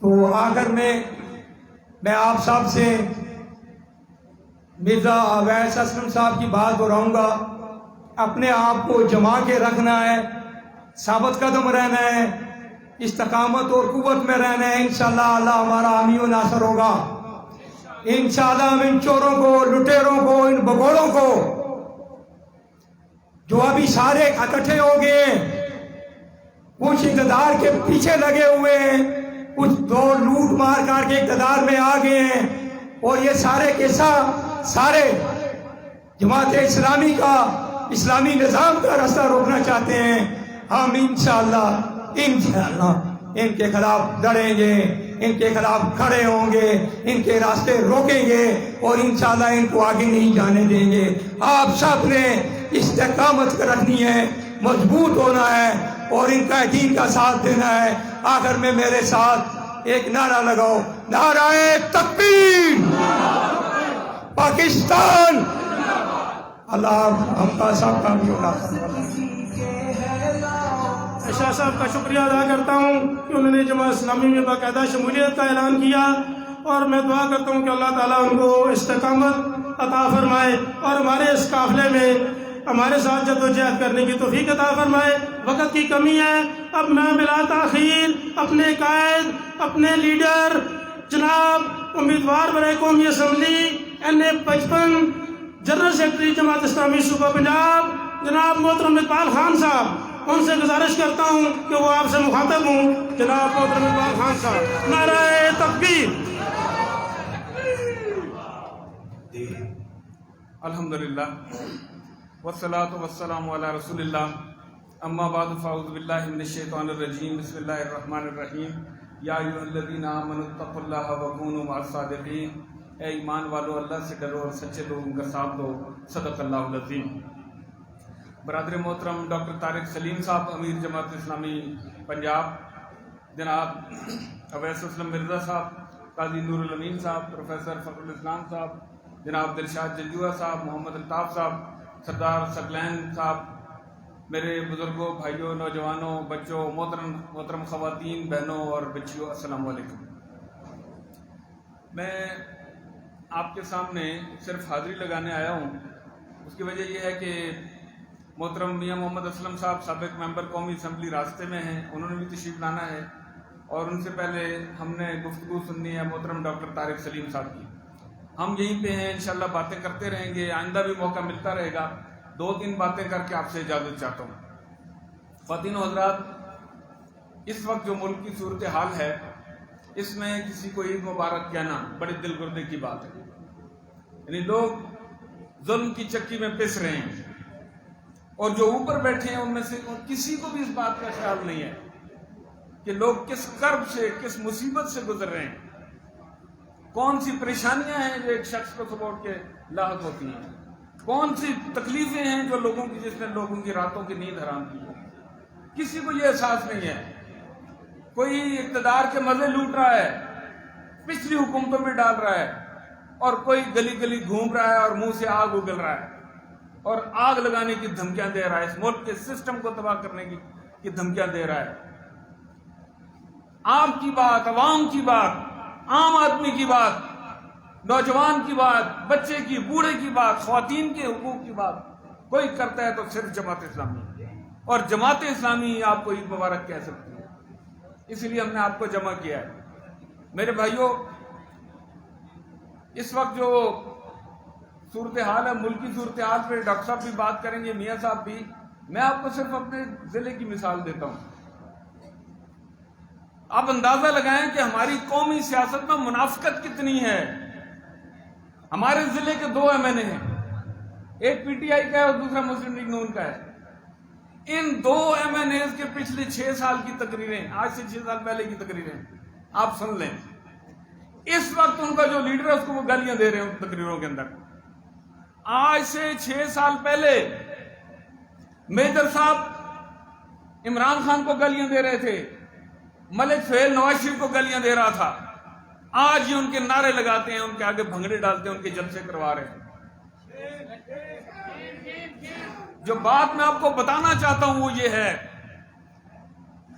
تو آخر میں آپ صاحب سے مرزا اویس اسلم صاحب کی بات دہراؤں گا. اپنے آپ کو جما کے رکھنا ہے، ثابت قدم رہنا ہے، استقامت اور قوت میں رہنا ہے. انشاءاللہ اللہ ہمارا حامی و ناصر ہوگا. انشاءاللہ ہم ان چوروں کو، لٹیروں کو، ان بگوڑوں کو جو ابھی سارے اکٹھے ہو گئے ہیں، کچھ اقتدار کے پیچھے لگے ہوئے ہیں، کچھ دو لوٹ مار کر کے اقتدار میں آ گئے ہیں، اور یہ سارے کے سارے جماعت اسلامی کا، اسلامی نظام کا راستہ روکنا چاہتے ہیں. ہم انشاءاللہ ان کے خلاف لڑیں گے، ان کے خلاف کھڑے ہوں گے، ان کے راستے روکیں گے اور انشاءاللہ ان کو آگے نہیں جانے دیں گے. آپ سب نے استقامت رکھنی ہے، مضبوط ہونا ہے اور ان کا دین کا ساتھ دینا ہے. آخر میں میرے ساتھ ایک نعرہ لگاؤ، نعرہ تکبیر پاکستان. اللہ ہم کا سب کا بھی ہونا. شاہ صاحب کا شکریہ ادا کرتا ہوں کہ انہوں نے جماعت اسلامی میں باقاعدہ شمولیت کا اعلان کیا، اور میں دعا کرتا ہوں کہ اللہ تعالیٰ ان کو استقامت عطا فرمائے اور ہمارے اس قافلے میں ہمارے ساتھ جدوجہد کرنے کی توفیق عطا فرمائے. وقت کی کمی ہے، اب میں بلا تاخیر اپنے قائد، اپنے لیڈر جناب امیدوار برائے قومی assembly NA-55 general secretary Jamaat Islami صوبہ پنجاب جناب محترم اقبال خان صاحب، ان سے گزارش کرتا ہوں کہ وہ آپ سے مخاطب ہوں. جناب محترم اقبال خان صاحب، نعرہ تکبیر. الحمدللہ والصلاة والسلام علی رسول اللہ. اما بعد فاعوذ باللہ من الشیطان الرجیم. بسم اللہ الرحمن الرحیم. یا ایھا الذین آمنوا اتقوا اللہ وکونوا مع الصادقین. اے ایمان والو، اللہ سے ڈرو اور سچے لوگوں کا ساتھ دو. صدق اللہ العظیم. برادر محترم ڈاکٹر طارق سلیم صاحب امیر جماعت اسلامی پنجاب، جناب اویس اسلم مرزا صاحب، قاضی نور الامین صاحب، پروفیسر فخر الاسلام صاحب، جناب دلشاد جنجوعہ صاحب، محمد الطاف صاحب، سردار ثقلین صاحب، میرے بزرگوں، بھائیوں، نوجوانوں، بچوں، محترم خواتین، بہنوں اور بچیوں، السلام علیکم. میں آپ کے سامنے صرف حاضری لگانے آیا ہوں. اس کی وجہ یہ ہے کہ محترم میاں محمد اسلم صاحب سابق ممبر قومی اسمبلی راستے میں ہیں، انہوں نے بھی تشریف لانا ہے، اور ان سے پہلے ہم نے گفتگو سننی ہے محترم ڈاکٹر طارق سلیم صاحب کی. ہم یہیں پہ ہیں، انشاءاللہ باتیں کرتے رہیں گے، آئندہ بھی موقع ملتا رہے گا. 2-3 باتیں کر کے آپ سے اجازت چاہتا ہوں. خواتین و حضرات، اس وقت جو ملک کی صورتحال ہے، اس میں کسی کو عید مبارک کہنا بڑی دل گردے کی بات ہے. یعنی لوگ ظلم کی چکی میں پس رہے ہیں، اور جو اوپر بیٹھے ہیں ان میں سے کسی کو بھی اس بات کا خیال نہیں ہے کہ لوگ کس کرب سے، کس مصیبت سے گزر رہے ہیں، کون سی پریشانیاں ہیں جو ایک شخص کو سپورٹ کے لاحق ہوتی ہیں، کون سی تکلیفیں ہیں جو لوگوں کی، جس نے لوگوں کی راتوں کی نیند حرام کی ہے. کسی کو یہ احساس نہیں ہے. کوئی اقتدار کے مزے لوٹ رہا ہے, پچھلی حکومتوں میں ڈال رہا ہے, اور کوئی گلی گلی گھوم رہا ہے اور منہ سے آگ اگل رہا ہے اور آگ لگانے کی دھمکیاں دے رہا ہے, اس ملک کے سسٹم کو تباہ کرنے کی دھمکیاں دے رہا ہے. آپ کی بات, عوام کی بات, عام آدمی کی بات, نوجوان کی بات, بچے کی, بوڑھے کی بات, خواتین کے حقوق کی بات کوئی کرتا ہے تو صرف جماعت اسلامی, اور جماعت اسلامی آپ کو عید مبارک کہہ سکتی ہے. اس لیے ہم نے آپ کو جمع کیا ہے. میرے بھائیوں, اس وقت جو صورتحال ہے, ملکی صورتحال پہ ڈاکٹر صاحب بھی بات کریں گے, میاں صاحب بھی. میں آپ کو صرف اپنے ضلع کی مثال دیتا ہوں. آپ اندازہ لگائیں کہ ہماری قومی سیاست میں منافقت کتنی ہے. ہمارے ضلع کے 2 MNA ہیں, ایک پی ٹی آئی کا ہے اور دوسرا مسلم لیگ نون کا ہے. ان 2 MNAs کے پچھلے 6 سال کی تقریریں, آج سے 6 سال پہلے کی تقریریں آپ سن لیں. اس وقت ان کا جو لیڈر ہے اس کو وہ گالیاں دے رہے ہیں ان تقریروں کے اندر. آج سے 6 سال پہلے میجر صاحب عمران خان کو گالیاں دے رہے تھے, ملک سہیل نواز شریف کو گالیاں دے رہا تھا. آج یہ ان کے نعرے لگاتے ہیں, ان کے آگے بھنگڑے ڈالتے ہیں, ان کے جلسے کروا رہے ہیں. جو بات میں آپ کو بتانا چاہتا ہوں وہ یہ ہے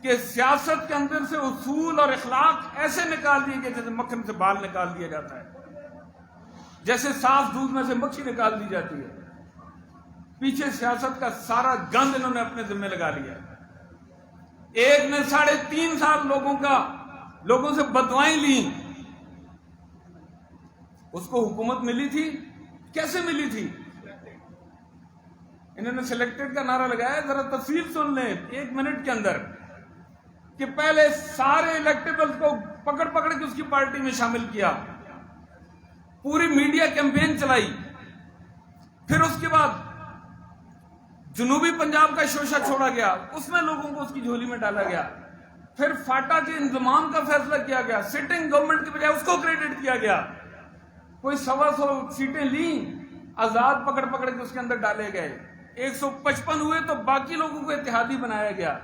کہ سیاست کے اندر سے اصول اور اخلاق ایسے نکال دیے گئے جیسے مکھن سے بال نکال دیا جاتا ہے, جیسے صاف دودھ میں سے مکھی نکال دی جاتی ہے. پیچھے سیاست کا سارا گند انہوں نے اپنے ذمہ لگا لیا. ایک نے 3.5 سال لوگوں سے بددعائیں لی. اس کو حکومت ملی تھی, کیسے ملی تھی؟ انہوں نے سلیکٹڈ کا نعرہ لگایا. ذرا تفصیل سن لیں 1 منٹ کے اندر کہ پہلے سارے الیکٹیبلز کو پکڑ کے اس کی پارٹی میں شامل کیا, پوری میڈیا کیمپین چلائی. پھر اس کے بعد جنوبی پنجاب کا شوشہ چھوڑا گیا, اس میں لوگوں کو اس کی جھولی میں ڈالا گیا. پھر فاٹا کے انضمام کا فیصلہ کیا گیا, سٹنگ گورنمنٹ کی بجائے اس کو کریڈٹ کیا گیا. کوئی 125 سیٹیں لیں, آزاد پکڑ کے اس کے اندر ڈالے گئے. 155 ہوئے تو باقی لوگوں کو اتحادی بنایا گیا.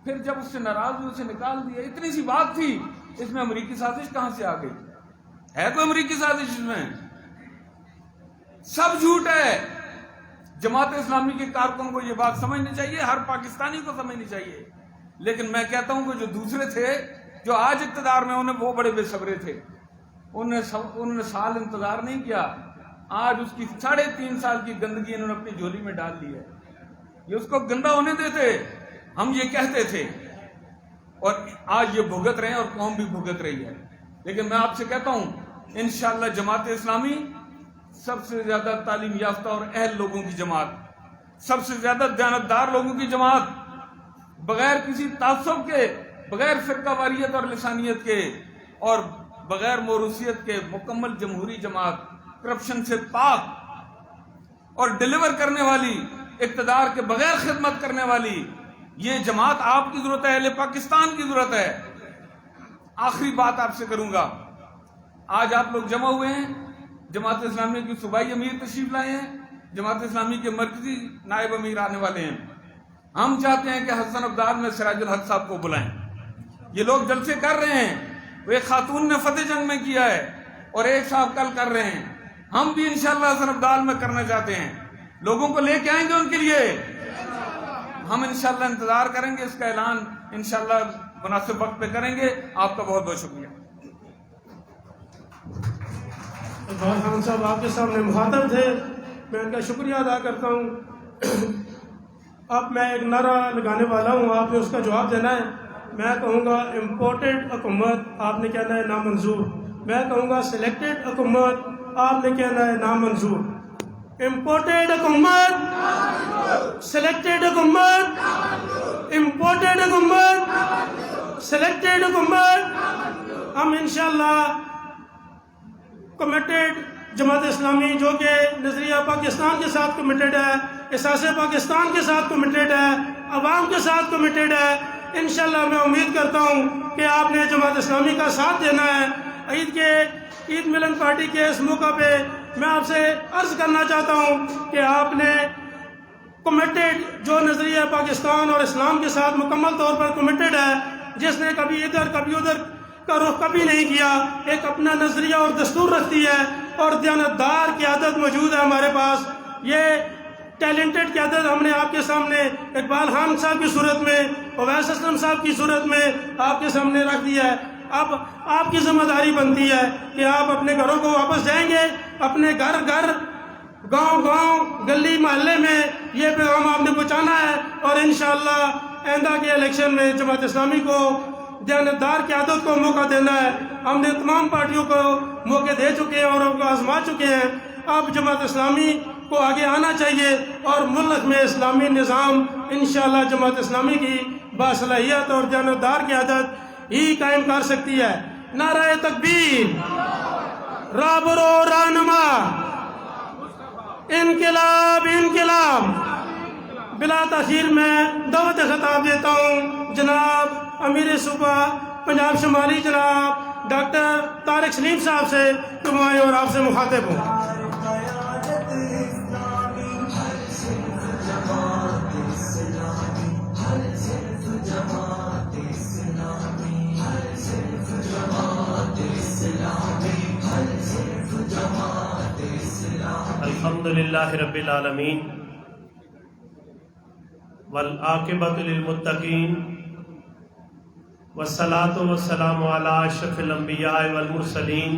پھر جب اس سے ناراض ہوئے اسے نکال دیا. اتنی سی بات تھی, اس میں امریکی سازش کہاں سے آ گئی؟ ہے کوئی امریکی سازش اس میں؟ سب جھوٹ ہے. جماعت اسلامی کے کارکن کو یہ بات سمجھنی چاہیے, ہر پاکستانی کو سمجھنی چاہیے. لیکن میں کہتا ہوں کہ جو دوسرے تھے جو آج اقتدار میں, انہیں وہ بڑے بے صبرے تھے. انہوں نے سال انتظار نہیں کیا. آج اس کی 3.5 سال کی گندگی انہوں نے اپنی جھولی میں ڈال دی ہے. یہ اس کو گندا ہونے دیتے, ہم یہ کہتے تھے, اور آج یہ بھگت رہے ہیں اور قوم بھی بھگت رہی ہے. لیکن میں آپ سے کہتا ہوں انشاءاللہ جماعت اسلامی سب سے زیادہ تعلیم یافتہ اور اہل لوگوں کی جماعت, سب سے زیادہ دیانتدار لوگوں کی جماعت, بغیر کسی تعصب کے, بغیر فرقہ واریت اور لسانیت کے, اور بغیر موروثیت کے مکمل جمہوری جماعت, کرپشن سے پاک اور ڈیلیور کرنے والی, اقتدار کے بغیر خدمت کرنے والی یہ جماعت آپ کی ضرورت ہے, اہل پاکستان کی ضرورت ہے. آخری بات آپ سے کروں گا. آج آپ لوگ جمع ہوئے ہیں, جماعت اسلامی کی صوبائی امیر تشریف لائے ہیں, جماعت اسلامی کے مرکزی نائب امیر آنے والے ہیں. ہم چاہتے ہیں کہ حسن ابدال میں سراج الحق صاحب کو بلائیں. یہ لوگ جلسے کر رہے ہیں, وہ ایک خاتون نے فتح جنگ میں کیا ہے اور ایک صاحب کل کر رہے ہیں. ہم بھی انشاءاللہ حسن ابدال میں کرنا چاہتے ہیں. لوگوں کو لے کے آئیں گے ان کے لیے. ہم انشاءاللہ انتظار کریں گے, اس کا اعلان انشاءاللہ مناسب وقت پہ کریں گے. آپ کا بہت بہت شکریہ. اقبال خان صاحب آپ کے سامنے مخاطب تھے, میں ان کا شکریہ ادا کرتا ہوں. اب میں ایک نعرہ لگانے والا ہوں, آپ نے اس کا جواب دینا ہے. میں کہوں گا امپورٹڈ حکومت, آپ نے کہنا ہے نامنظور. میں کہوں گا سلیکٹڈ حکومت, آپ نے کہنا ہے نامنظور. امپورٹڈ حکومت, سلیکٹڈ حکومت, امپورٹڈ حکومت, سلیکٹڈ حکومت. ہم انشاءاللہ کمیٹڈ جماعت اسلامی جو کہ نظریہ پاکستان کے ساتھ کمیٹڈ ہے, احساس پاکستان کے ساتھ کمیٹڈ ہے, عوام کے ساتھ کمیٹڈ ہے. انشاءاللہ میں امید کرتا ہوں کہ آپ نے جماعت اسلامی کا ساتھ دینا ہے. عید ملن پارٹی کے اس موقع پہ میں آپ سے عرض کرنا چاہتا ہوں کہ آپ نے کمیٹیڈ جو نظریہ پاکستان اور اسلام کے ساتھ مکمل طور پر کمیٹیڈ ہے، جس نے کبھی ادھر کبھی ادھر کا رخ کبھی نہیں کیا، ایک اپنا نظریہ اور دستور رکھتی ہے، اور دیانتدار قیادت موجود ہے ہمارے پاس۔ یہ ٹیلنٹڈ قیادت ہم نے آپ کے سامنے اقبال خان صاحب کی صورت میں، اویس اسلم صاحب کی صورت میں آپ کے سامنے رکھ دیا ہے۔ اب آپ کی ذمہ داری بنتی ہے کہ آپ اپنے گھروں کو واپس جائیں گے، اپنے گھر گاؤں گلی محلے میں یہ پیغام آپ نے پہنچانا ہے، اور انشاءاللہ آئندہ کے الیکشن میں جماعت اسلامی کو دیانتدار قیادت کو موقع دینا ہے۔ ہم نے تمام پارٹیوں کو موقع دے چکے ہیں اور ان کو آزما چکے ہیں۔ اب جماعت اسلامی کو آگے آنا چاہیے، اور ملک میں اسلامی نظام انشاءاللہ جماعت اسلامی کی باصلاحیت اور دیانتدار قیادت ہی قائم کر سکتی ہے۔ نعرہ تکبیر، رہبر و رہنما، انقلاب انقلاب۔ بلا تاخیر میں دعوت خطاب دیتا ہوں جناب امیر صوبہ پنجاب شمالی جناب ڈاکٹر طارق سلیم صاحب سے، کہ وہ آئیں اور آپ سے مخاطب ہوں۔ الحمدللہ رب العالمین والعاقبۃ للمتقین والصلاۃ والسلام علی اشرف الانبیاء والمرسلین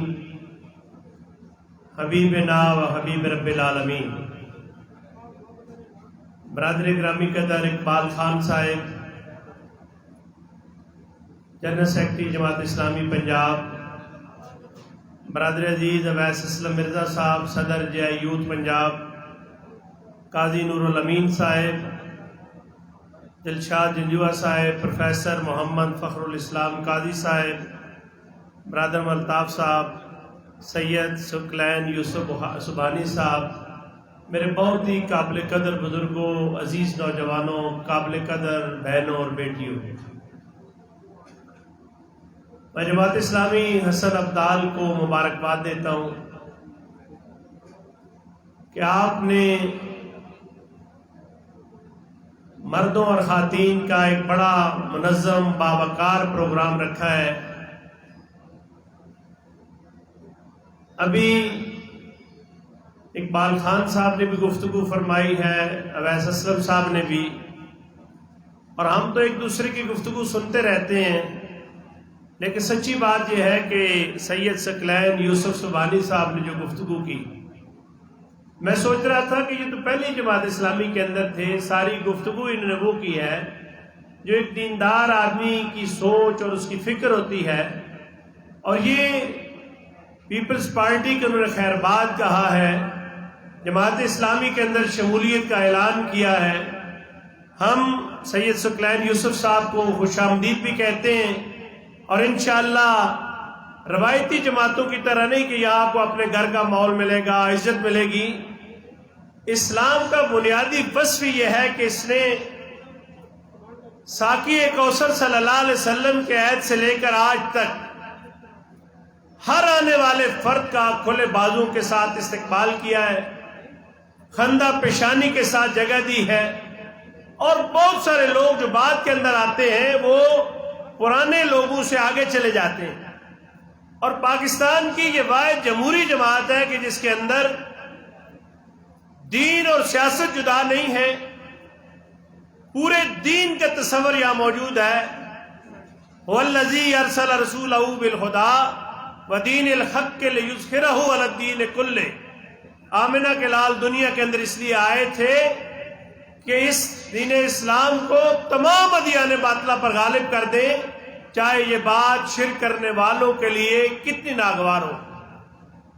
حبیبنا و حبیب رب العالمین۔ برادر گرامی قدر اقبال خان صاحب، جنرل سیکرٹری جماعت اسلامی پنجاب، برادر عزیز اویس اسلم مرزا صاحب، صدر جے آئی یوتھ پنجاب، قاضی نور الامین صاحب، دلشاد جنجوہ صاحب، پروفیسر محمد فخر الاسلام قاضی صاحب، برادر ملتاف صاحب، سید سکلین یوسف سبحانی صاحب، میرے بہت ہی قابل قدر بزرگوں، عزیز نوجوانوں، قابل قدر بہنوں اور بیٹیوں، میں جماعت اسلامی حسن عبدال کو مبارکباد دیتا ہوں کہ آپ نے مردوں اور خواتین کا ایک بڑا منظم باوقار پروگرام رکھا ہے۔ ابھی اقبال خان صاحب نے بھی گفتگو فرمائی ہے، اویس اسلم صاحب نے بھی، اور ہم تو ایک دوسرے کی گفتگو سنتے رہتے ہیں، لیکن سچی بات یہ ہے کہ سید ثقلین یوسف سبحانی صاحب نے جو گفتگو کی، میں سوچ رہا تھا کہ یہ تو پہلی جماعت اسلامی کے اندر تھے، ساری گفتگو انہوں نے وہ کی ہے جو ایک دیندار آدمی کی سوچ اور اس کی فکر ہوتی ہے، اور یہ پیپلز پارٹی کے انہوں نے خیر باد کہا ہے، جماعت اسلامی کے اندر شمولیت کا اعلان کیا ہے۔ ہم سید ثقلین یوسف صاحب کو خوش آمدید بھی کہتے ہیں، اور انشاءاللہ روایتی جماعتوں کی طرح نہیں کہ یہاں آپ کو اپنے گھر کا ماحول ملے گا، عزت ملے گی۔ اسلام کا بنیادی وصف یہ ہے کہ اس نے ساقی کوثر صلی اللہ علیہ وسلم کے عہد سے لے کر آج تک ہر آنے والے فرد کا کھلے بازوں کے ساتھ استقبال کیا ہے، خندہ پیشانی کے ساتھ جگہ دی ہے، اور بہت سارے لوگ جو بعد کے اندر آتے ہیں وہ پرانے لوگوں سے آگے چلے جاتے ہیں، اور پاکستان کی یہ واحد جمہوری جماعت ہے کہ جس کے اندر دین اور سیاست جدا نہیں ہے، پورے دین کا تصور یہاں موجود ہے۔ وَالَّذِي أَرْسَلَ رَسُولَهُ بِالْهُدَىٰ وَدِينِ الْحَقِّ لِيُظْهِرَهُ عَلَى الدِّينِ كُلِّهِ۔ آمنہ کے لال دنیا کے اندر اس لیے آئے تھے کہ اس دین اسلام کو تمام ادیان باطلہ پر غالب کر دیں، چاہے یہ بات شرک کرنے والوں کے لیے کتنی ناگوار ہو۔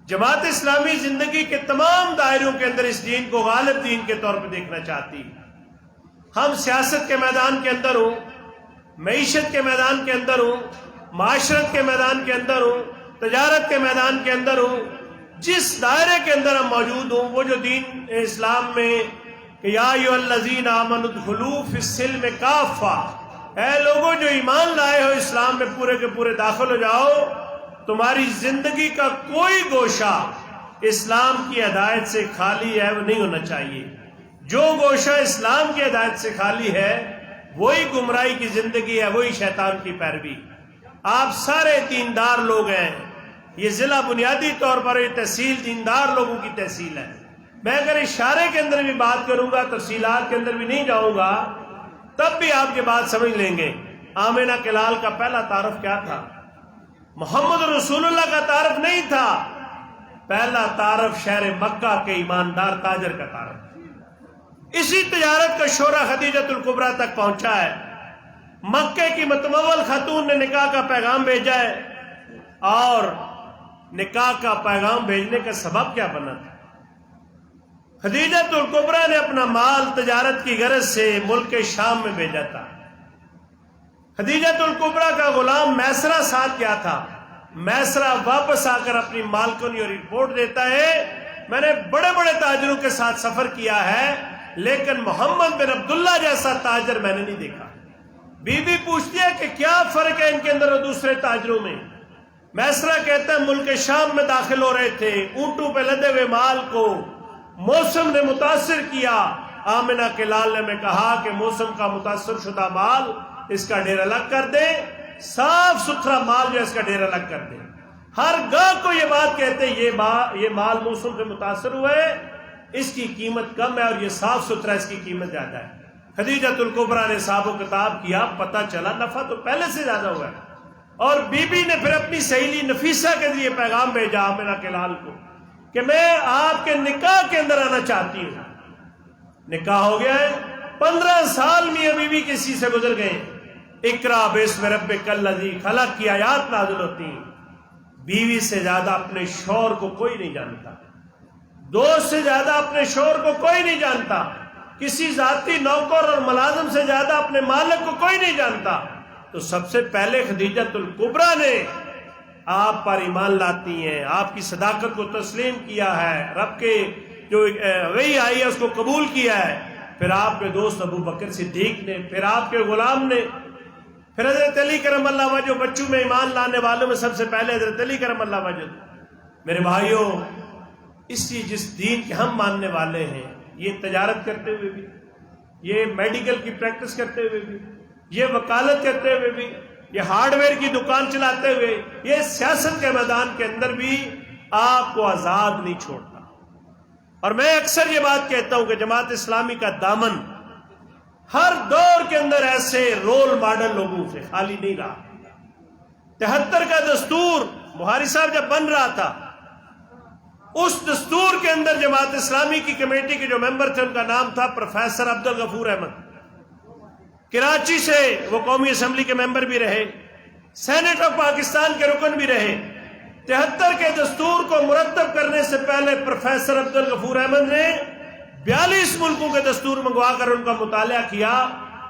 جماعت اسلامی زندگی کے تمام دائروں کے اندر اس دین کو غالب دین کے طور پر دیکھنا چاہتی ہے۔ ہم سیاست کے میدان کے اندر ہوں، معیشت کے میدان کے اندر ہوں، معاشرت کے میدان کے اندر ہوں، تجارت کے میدان کے اندر ہوں، جس دائرے کے اندر ہم موجود ہوں، وہ جو دین اسلام میں کہ یا ایھا الذین آمنوا ادخلوا فی السلم کافہ، اے لوگوں جو ایمان لائے ہو اسلام میں پورے کے پورے داخل ہو جاؤ، تمہاری زندگی کا کوئی گوشہ اسلام کی ہدایت سے خالی ہے وہ نہیں ہونا چاہیے۔ جو گوشہ اسلام کی ہدایت سے خالی ہے وہی گمراہی کی زندگی ہے، وہی شیطان کی پیروی۔ آپ سارے دیندار لوگ ہیں، یہ ضلع بنیادی طور پر یہ تحصیل دیندار لوگوں کی تحصیل ہے۔ میں اگر اشارے کے اندر بھی بات کروں گا، تفصیلات کے اندر بھی نہیں جاؤں گا، تب بھی آپ یہ بات سمجھ لیں گے۔ آمنہ کلال کا پہلا تعارف کیا تھا؟ محمد رسول اللہ کا تعارف نہیں تھا، پہلا تعارف شہر مکہ کے ایماندار تاجر کا تعارف۔ اسی تجارت کا شعرہ خدیجۃ الکبریٰ تک پہنچا ہے۔ مکے کی متمول خاتون نے نکاح کا پیغام بھیجا ہے، اور نکاح کا پیغام بھیجنے کا سبب کیا بنا تھا؟ خدیجۃ الکبریٰ نے اپنا مال تجارت کی غرض سے ملک شام میں بھیجا تھا۔ خدیجۃ الکبریٰ کا غلام میسرہ ساتھ گیا تھا۔ میسرہ واپس آ کر اپنی مالکنی اور رپورٹ دیتا ہے، میں نے بڑے بڑے تاجروں کے ساتھ سفر کیا ہے لیکن محمد بن عبداللہ جیسا تاجر میں نے نہیں دیکھا۔ بی بی پوچھتی ہے کہ کیا فرق ہے ان کے اندر اور دوسرے تاجروں میں؟ میسرہ کہتا ہے ملک شام میں داخل ہو رہے تھے، اونٹوں پہ لدے ہوئے مال کو موسم نے متاثر کیا۔ آمنہ کے لال نے میں کہا کہ موسم کا متاثر شدہ مال اس کا ڈھیر الگ کر دے، صاف ستھرا مال جو اس کا ڈھیر الگ کر دے۔ ہر گاہ کو یہ بات کہتے یہ مال موسم سے متاثر ہوا ہے، اس کی قیمت کم ہے، اور یہ صاف ستھرا اس کی قیمت زیادہ ہے۔ خدیجۃ الکبریٰ نے حساب و کتاب کیا، پتہ چلا نفع تو پہلے سے زیادہ ہوا ہے۔ اور بی بی نے پھر اپنی سہیلی نفیسہ کے ذریعے پیغام بھیجا آمنہ کے لال کو کہ میں آپ کے نکاح کے اندر آنا چاہتی ہوں۔ نکاح ہو گیا ہے، 15 سال میاں بیوی کسی سے گزر گئے۔ اقرا باسم ربک الذی خلق کی آیات نازل ہوتی ہیں۔ بیوی سے زیادہ اپنے شوہر کو کوئی نہیں جانتا، دوست سے زیادہ اپنے شوہر کو کوئی نہیں جانتا، کسی ذاتی نوکر اور ملازم سے زیادہ اپنے مالک کو کوئی نہیں جانتا۔ تو سب سے پہلے خدیجۃ الکبریٰ نے آپ پر ایمان لاتی ہیں، آپ کی صداقت کو تسلیم کیا ہے، رب کے جو وحی آئی ہے اس کو قبول کیا ہے۔ پھر آپ کے دوست ابو بکر صدیق نے، پھر آپ کے غلام نے، پھر حضرت علی کرم اللہ وجہ، بچوں میں ایمان لانے والوں میں سب سے پہلے حضرت علی کرم اللہ وجہ۔ میرے بھائیوں، اسی جس دین کے ہم ماننے والے ہیں، یہ تجارت کرتے ہوئے بھی، یہ میڈیکل کی پریکٹس کرتے ہوئے بھی، یہ وکالت کرتے ہوئے بھی، یہ ہارڈ ویئر کی دکان چلاتے ہوئے، یہ سیاست کے میدان کے اندر بھی آپ کو آزاد نہیں چھوڑتا۔ اور میں اکثر یہ بات کہتا ہوں کہ جماعت اسلامی کا دامن ہر دور کے اندر ایسے رول ماڈل لوگوں سے خالی نہیں رہا۔ 73 کا دستور بخاری صاحب جب بن رہا تھا، اس دستور کے اندر جماعت اسلامی کی کمیٹی کے جو ممبر تھے ان کا نام تھا پروفیسر عبدالغفور احمد۔ کراچی سے وہ قومی اسمبلی کے ممبر بھی رہے، سینٹ آف پاکستان کے رکن بھی رہے۔ 73 کے دستور کو مرتب کرنے سے پہلے پروفیسر عبدالغفور احمد نے 42 ملکوں کے دستور منگوا کر ان کا مطالعہ کیا،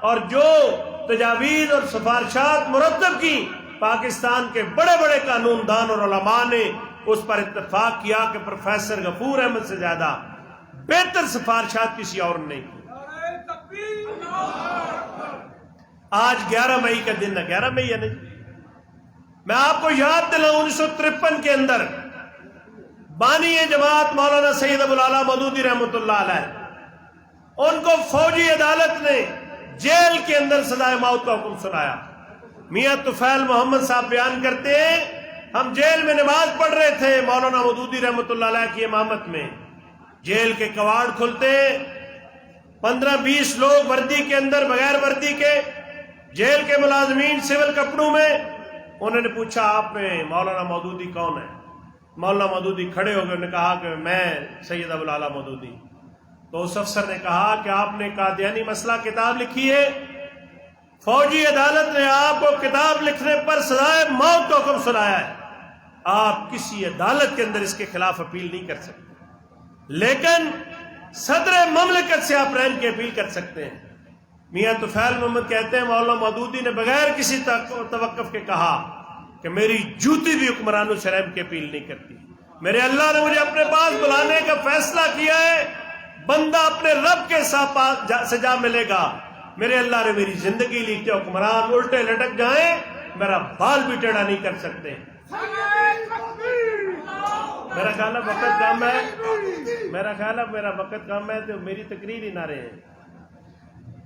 اور جو تجاویز اور سفارشات مرتب کی، پاکستان کے بڑے بڑے قانون دان اور علماء نے اس پر اتفاق کیا کہ پروفیسر غفور احمد سے زیادہ بہتر سفارشات کسی اور نے نہیں کی۔ آج 11 مئی کا دن ہے، 11 مئی ہے نہیں، میں آپ کو یاد دلاؤں 1953 کے اندر بانی جماعت مولانا سید ابو الاعلیٰ مودودی رحمۃ اللہ علیہ، ان کو فوجی عدالت نے جیل کے اندر سزائے موت کا حکم سنایا۔ میاں طفیل محمد صاحب بیان کرتے ہیں، ہم جیل میں نماز پڑھ رہے تھے مولانا مودودی رحمۃ اللہ علیہ کی امامت میں، جیل کے کواڑ کھلتے، 15-20 لوگ وردی کے اندر بغیر وردی کے، جیل کے ملازمین سول کپڑوں میں۔ انہوں نے پوچھا آپ میں مولانا مودودی کون ہے؟ مولانا مودودی کھڑے ہو گئے، انہوں نے کہا کہ میں سید ابو الاعلیٰ مودودی۔ تو اس افسر نے کہا کہ آپ نے قادیانی مسئلہ کتاب لکھی ہے، فوجی عدالت نے آپ کو کتاب لکھنے پر سزائے موت کا حکم سنایا ہے، آپ کسی عدالت کے اندر اس کے خلاف اپیل نہیں کر سکتے، لیکن صدر مملکت سے آپ رین کی اپیل کر سکتے ہیں۔ میاں طفیل محمد کہتے ہیں مولانا مودودی نے بغیر کسی توقف کے کہا کہ میری جوتی بھی حکمرانوں سے رحم کی اپیل نہیں کرتی، میرے اللہ نے مجھے اپنے پاس بلانے کا فیصلہ کیا ہے، بندہ اپنے رب کے سے جا ملے گا، میرے اللہ نے میری زندگی لکھتے حکمران الٹے لٹک جائیں میرا بال بھی ٹیڑھا نہیں کر سکتے۔ میرا خیال ہے وقت کم ہے، میرا وقت کم ہے تو میری تقریر ہی نہ رہے.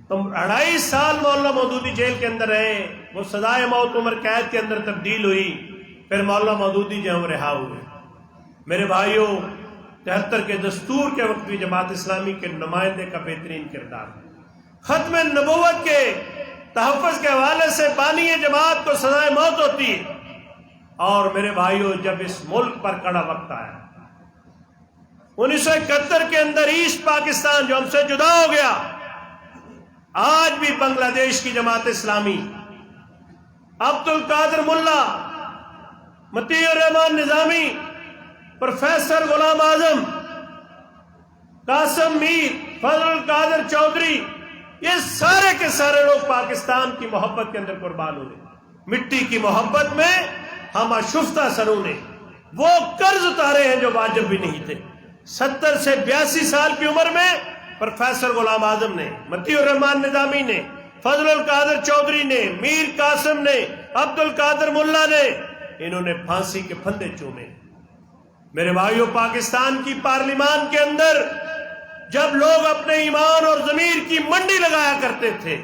تم 2.5 سال مولانا مودودی جیل کے اندر رہے، وہ سزائے موت عمر قید کے اندر تبدیل ہوئی، پھر مولانا مودودی جو رہا ہوئے. میرے بھائیوں، 73 کے دستور کے وقت بھی جماعت اسلامی کے نمائندے کا بہترین کردار. ختم نبوت کے تحفظ کے حوالے سے بانی جماعت کو سزائے موت ہوتی ہے. اور میرے بھائیوں، جب اس ملک پر کڑا وقت آیا 1971 کے اندر ایسٹ پاکستان جو ہم سے جدا ہو گیا، آج بھی بنگلہ دیش کی جماعت اسلامی عبد القادر ملا، مطیع الرحمان نظامی، پروفیسر غلام اعظم، قاسم میر، فضل القادر چودھری، یہ سارے کے سارے لوگ پاکستان کی محبت کے اندر قربان ہوئے. مٹی کی محبت میں ہم اشفتہ سروں نے وہ قرض اتارے ہیں جو واجب بھی نہیں تھے. 70 سے 82 سال کی عمر میں پروفیسر غلام اعظم نے، مطیع الرحمان نظامی نے، فضل القادر چودھری نے، میر قاسم نے، عبد القادر ملا نے، انہوں نے پھانسی کے پھندے چومے. میرے بھائیوں، پاکستان کی پارلیمان کے اندر جب لوگ اپنے ایمان اور ضمیر کی منڈی لگایا کرتے تھے،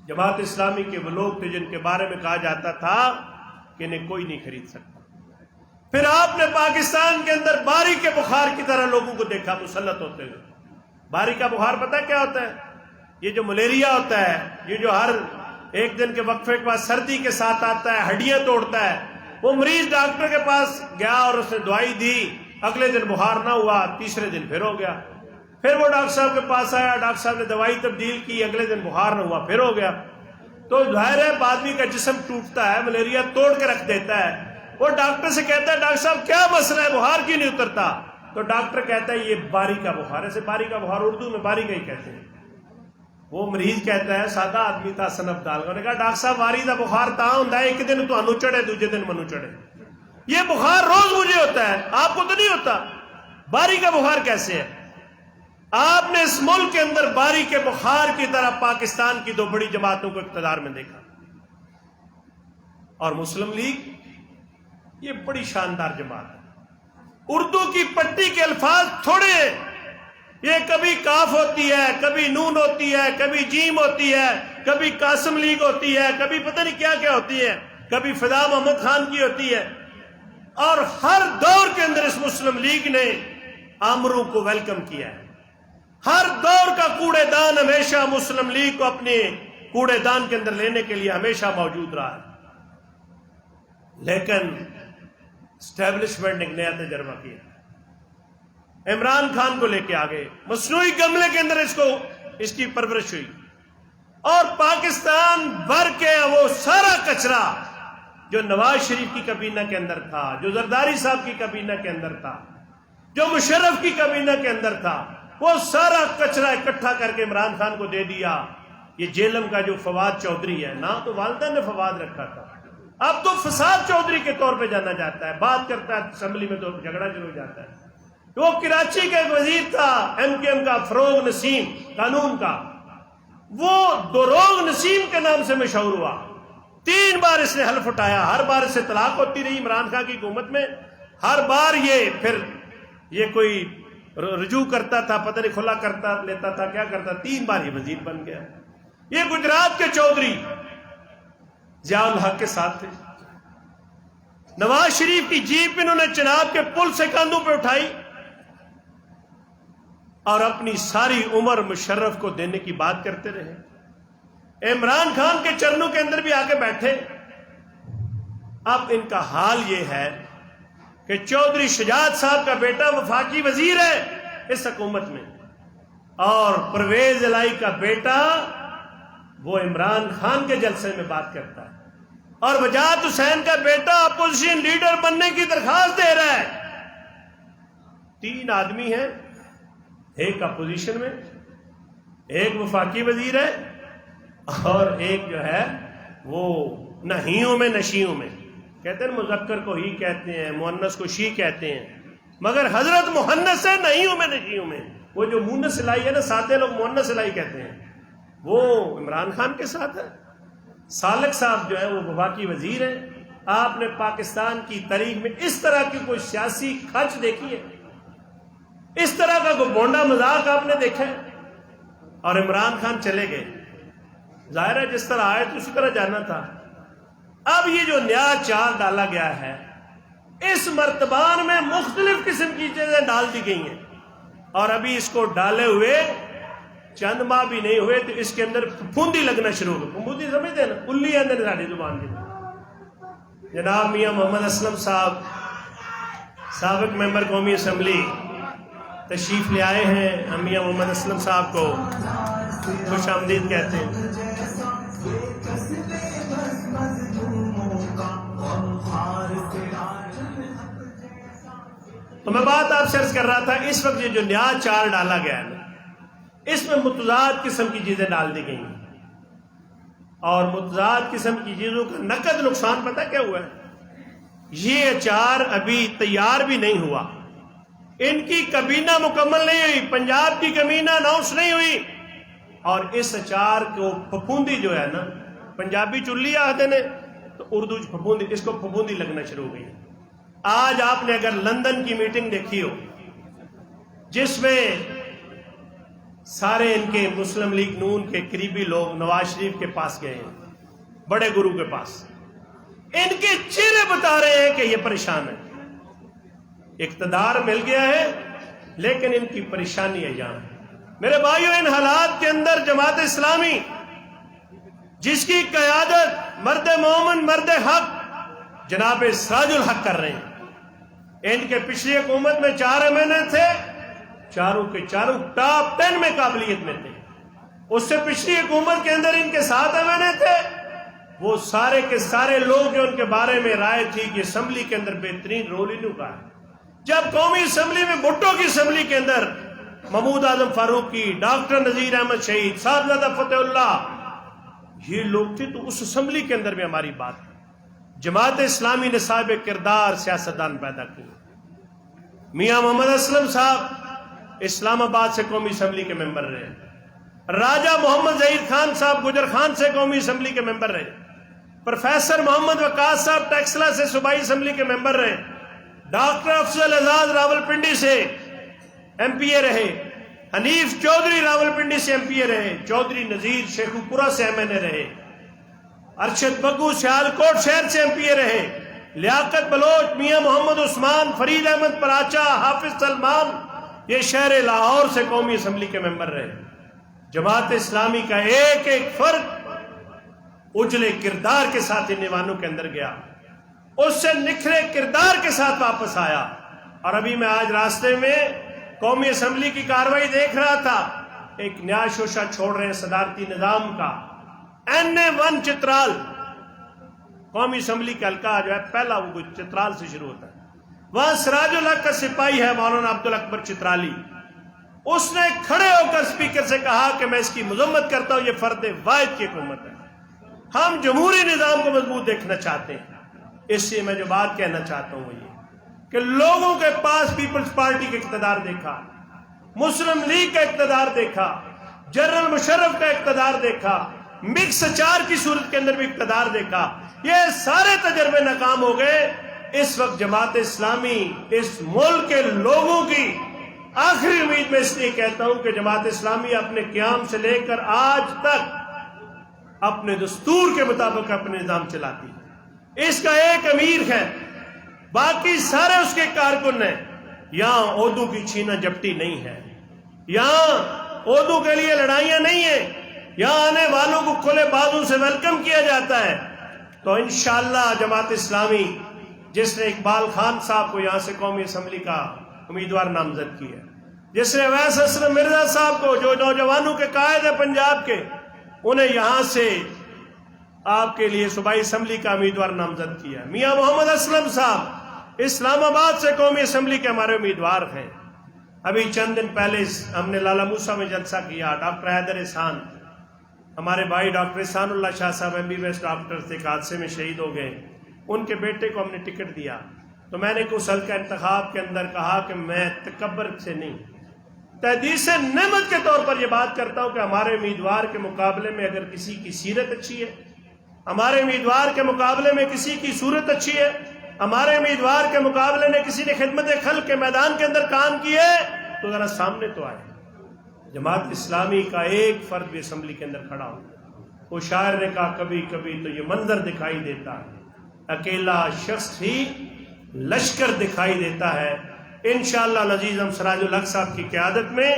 جماعت اسلامی کے وہ لوگ تھے جن کے بارے میں کہا جاتا تھا کہ انہیں کوئی نہیں خرید سکتا. پھر آپ نے پاکستان کے اندر باری کے بخار کی طرح لوگوں کو دیکھا مسلط ہوتے ہوئے. باری کا بخار پتہ کیا ہوتا ہے؟ یہ جو ملیریا ہوتا ہے، یہ جو ہر ایک دن کے وقفے کے بعد سردی کے ساتھ آتا ہے، ہڈیاں توڑتا ہے. وہ مریض ڈاکٹر کے پاس گیا اور اس نے دوائی دی، اگلے دن بخار نہ ہوا، تیسرے دن پھر ہو گیا. پھر وہ ڈاکٹر صاحب کے پاس آیا، ڈاکٹر صاحب نے دوائی تبدیل کی، اگلے دن بخار نہ ہوا، پھر ہو گیا. تو ظاہر ہے آدمی کا جسم ٹوٹتا ہے، ملیریا توڑ کے رکھ دیتا ہے. وہ ڈاکٹر سے کہتا ہے ڈاکٹر صاحب کیا مسئلہ ہے، بخار کیوں نہیں اترتا؟ تو ڈاکٹر کہتا ہے یہ باری کا بخار. ایسے باری کا بخار اردو میں باری کا ہی کہتے ہیں. وہ مریض کہتا ہے، سادہ آدمی تھا صنف ڈال کر، کہا ڈاکٹر صاحب باری کا بخار تا ہوندا ہے، ایک دن تو انو چڑھے، دوسرے دن منو چڑھے. یہ بخار روز مجھے ہوتا ہے، آپ کو تو نہیں ہوتا. باری کا بخار کیسے ہے؟ آپ نے اس ملک کے اندر باری کے بخار کی طرح پاکستان کی 2 بڑی جماعتوں کو اقتدار میں دیکھا. اور مسلم لیگ یہ بڑی شاندار جماعت ہے. اردو کی پٹی کے الفاظ تھوڑے ہیں، یہ کبھی کاف ہوتی ہے، کبھی نون ہوتی ہے، کبھی جیم ہوتی ہے، کبھی قاسم لیگ ہوتی ہے، کبھی پتہ نہیں کیا کیا ہوتی ہے، کبھی فدا محمد خان کی ہوتی ہے. اور ہر دور کے اندر اس مسلم لیگ نے آمروں کو ویلکم کیا ہے. ہر دور کا کوڑے دان ہمیشہ مسلم لیگ کو اپنے کوڑے دان کے اندر لینے کے لیے ہمیشہ موجود رہا ہے. لیکن اسٹیبلشمنٹ نے ایک نیا تجربہ کیا. عمران خان کو لے کے آگے مصنوعی گملے کے اندر اس کی پرورش ہوئی، اور پاکستان بھر کے وہ سارا کچرا جو نواز شریف کی کابینہ کے اندر تھا، جو زرداری صاحب کی کابینہ کے اندر تھا، جو مشرف کی کابینہ کے اندر تھا، وہ سارا کچرا اکٹھا کر کے عمران خان کو دے دیا. یہ جیلم کا جو فواد چودھری ہے، نام تو والدہ نے فواد رکھا تھا، اب تو فساد چودھری کے طور پہ جانا جاتا ہے. بات کرتا ہے اسمبلی میں تو جھگڑا شروع ہو جاتا ہے. وہ کراچی کا ایک وزیر تھا MKM کا، فروغ نسیم قانون کا، وہ دروغ نسیم کے نام سے مشہور ہوا. 3 بار اس نے حلف اٹھایا، ہر بار اس سے طلاق ہوتی رہی عمران خان کی حکومت میں. ہر بار یہ کوئی رجوع کرتا تھا، پتہ نہیں کھلا کرتا لیتا تھا، کیا کرتا. 3 بار یہ وزیر بن گیا. یہ گجرات کے چودھری ضیاء الحق کے ساتھ تھے. نواز شریف کی جیپ انہوں نے چناب کے پل سے کاندھوں پہ اٹھائی اور اپنی ساری عمر مشرف کو دینے کی بات کرتے رہے. عمران خان کے چرنوں کے اندر بھی آ کے بیٹھے. اب ان کا حال یہ ہے کہ چودھری شجاعت صاحب کا بیٹا وفاقی وزیر ہے اس حکومت میں، اور پرویز الہی کا بیٹا وہ عمران خان کے جلسے میں بات کرتا ہے، اور وجاہت حسین کا بیٹا اپوزیشن لیڈر بننے کی درخواست دے رہا ہے. 3 آدمی ہیں، ایک اپوزیشن میں، ایک وفاقی وزیر ہے، اور ایک جو ہے وہ نہیوں میں نشیوں میں. کہتے ہیں مذکر کو ہی کہتے ہیں، مؤنث کو شی کہتے ہیں، مگر حضرت مؤنث ہے نہیوں میں نشیوں میں. وہ جو مونس الہی ہے نا، سادے لوگ مؤنث الہی کہتے ہیں، وہ عمران خان کے ساتھ ہے. سالک صاحب جو ہے وہ وفاقی وزیر ہیں، آپ نے پاکستان کی تاریخ میں اس طرح کی کوئی سیاسی کھچ دیکھی ہے؟ اس طرح کا کوئی بونڈا مذاق آپ نے دیکھا ہے؟ اور عمران خان چلے گئے، ظاہر ہے جس طرح آئے تو اسی طرح جانا تھا۔ اب یہ جو نیا چال ڈالا گیا ہے، اس مرتبان میں مختلف قسم کی چیزیں ڈال دی گئی ہیں، اور ابھی اس کو ڈالے ہوئے چند ماہ بھی نہیں ہوئے تو اس کے اندر پھپھوندی لگنا شروع ہو گئی۔ پھپھوندی سمجھتے ہیں نا، اللی اندر ساری زبان کی۔ جناب میاں محمد اسلم صاحب سابق ممبر قومی اسمبلی تشریف لے آئے ہیں، ہم میاں محمد اسلم صاحب کو خوش آمدید کہتے ہیں۔ تو میں بات آپ سے عرض کر رہا تھا، اس وقت یہ جو نیا چال ڈالا گیا ہے اس میں متضاد قسم کی چیزیں ڈال دی گئی ہیں، اور متضاد قسم کی چیزوں کا نقد نقصان پتہ کیا ہوا ہے؟ یہ اچار ابھی تیار بھی نہیں ہوا، ان کی کابینہ مکمل نہیں ہوئی، پنجاب کی کابینہ اناؤنس نہیں ہوئی، اور اس اچار کو پھپھوندی جو ہے نا، پنجابی چلی آتے نے تو اردو پھپھوندی، اس کو پھپھوندی لگنا شروع ہو گئی۔ آج آپ نے اگر لندن کی میٹنگ دیکھی ہو جس میں سارے ان کے مسلم لیگ نون کے قریبی لوگ نواز شریف کے پاس گئے ہیں، بڑے گرو کے پاس، ان کے چہرے بتا رہے ہیں کہ یہ پریشان ہے، اقتدار مل گیا ہے لیکن ان کی پریشانی ہے یہاں۔ میرے بھائیو، ان حالات کے اندر جماعت اسلامی جس کی قیادت مرد مومن مرد حق جناب سراج الحق کر رہے ہیں، ان کے پچھلی حکومت میں 4 مہینے تھے، چاروں کے چاروں ٹاپ 10 میں قابلیت میں تھے۔ اس سے پچھلی حکومت کے اندر ان کے 7 مہینے تھے، وہ سارے کے سارے لوگ جو ان کے بارے میں رائے تھی کہ اسمبلی کے اندر بہترین رول انہوں کا ہے۔ جب قومی اسمبلی میں بھٹو کی اسمبلی کے اندر محمود اعظم فاروقی، ڈاکٹر نذیر احمد شہید، صاحبزادہ فتح اللہ، یہ لوگ تھے، تو اس اسمبلی کے اندر بھی ہماری بات ہے۔ جماعت اسلامی نے صاحب کردار سیاستدان پیدا کی۔ میاں محمد اسلم صاحب اسلام آباد سے قومی اسمبلی کے ممبر رہے، راجہ محمد ظہیر خان صاحب گجر خان سے قومی اسمبلی کے ممبر رہے، پروفیسر محمد وقاص صاحب ٹیکسلا سے صوبائی اسمبلی کے ممبر رہے، ڈاکٹر افضل اعزاز راولپنڈی سے ایم پی اے رہے، حنیف چودھری راولپنڈی سے ایم پی اے رہے، چودھری نذیر شیخو پورہ سے ایم این اے رہے، ارشد بگو سیالکوٹ شہر سے ایم پی اے رہے، لیاقت بلوچ، میاں محمد عثمان، فرید احمد پراچا، حافظ سلمان یہ شہر لاہور سے قومی اسمبلی کے ممبر رہے۔ جماعت اسلامی کا ایک ایک فرد اجلے کردار کے ساتھ ان ایوانوں کے اندر گیا، اس سے نکھرے کردار کے ساتھ واپس آیا۔ اور ابھی میں آج راستے میں قومی اسمبلی کی کاروائی دیکھ رہا تھا، ایک نیا شوشہ چھوڑ رہے ہیں صدارتی نظام کا، NA1 چترال قومی اسمبلی کا حلقہ جو ہے پہلا وہ چترال سے شروع ہوتا ہے، وہاں سراج الحق کا سپاہی ہے مولانا عبدالاکبر چترالی، اس نے کھڑے ہو کر اسپیکر سے کہا کہ میں اس کی مذمت کرتا ہوں، یہ فرد واحد کی حکومت ہے، ہم جمہوری نظام کو مضبوط دیکھنا چاہتے ہیں۔ اس سے میں جو بات کہنا چاہتا ہوں وہ یہ کہ لوگوں کے پاس پیپلز پارٹی کا اقتدار دیکھا، مسلم لیگ کا اقتدار دیکھا، جنرل مشرف کا اقتدار دیکھا، مکس اچار کی صورت کے اندر بھی اقتدار دیکھا، یہ سارے تجربے ناکام ہو گئے۔ اس وقت جماعت اسلامی اس ملک کے لوگوں کی آخری امید میں اس لیے کہتا ہوں کہ جماعت اسلامی اپنے قیام سے لے کر آج تک اپنے دستور کے مطابق اپنے نظام چلاتی ہے، اس کا ایک امیر ہے، باقی سارے اس کے کارکن ہیں۔ یہاں عہدوں کی چھینا جپٹی نہیں ہے، یہاں عہدوں کے لیے لڑائیاں نہیں ہیں، یہاں آنے والوں کو کھلے بازوں سے ویلکم کیا جاتا ہے۔ تو انشاءاللہ جماعت اسلامی جس نے اقبال خان صاحب کو یہاں سے قومی اسمبلی کا امیدوار نامزد کیا، جس نے اویس اسلم مرزا صاحب کو جو نوجوانوں کے قائد ہیں پنجاب کے، انہیں یہاں سے آپ کے لیے صوبائی اسمبلی کا امیدوار نامزد کیا، میاں محمد اسلم صاحب اسلام آباد سے قومی اسمبلی کے ہمارے امیدوار ہیں۔ ابھی چند دن پہلے ہم نے لالا موسیٰ میں جلسہ کیا، ڈاکٹر حیدر احسان، ہمارے بھائی ڈاکٹر احسان اللہ شاہ صاحب MBBS ڈاکٹر تھے، ایک حادثے میں شہید ہو گئے، ان کے بیٹے کو ہم نے ٹکٹ دیا، تو میں نے اس حلقہ انتخاب کے اندر کہا کہ میں تکبر سے نہیں، تحدیث نعمت کے طور پر یہ بات کرتا ہوں کہ ہمارے امیدوار کے مقابلے میں اگر کسی کی سیرت اچھی ہے، ہمارے امیدوار کے مقابلے میں کسی کی صورت اچھی ہے، ہمارے امیدوار کے مقابلے میں کسی نے خدمت خلق کے میدان کے اندر کام کی ہے، تو ذرا سامنے تو آئے۔ جماعت اسلامی کا ایک فرد بھی اسمبلی کے اندر کھڑا ہو۔ وہ شاعر نے کہا کبھی کبھی تو یہ منظر دکھائی دیتا ہے، اکیلا شخص ہی لشکر دکھائی دیتا ہے۔ انشاءاللہ العزیز ہم سراج الحق صاحب کی قیادت میں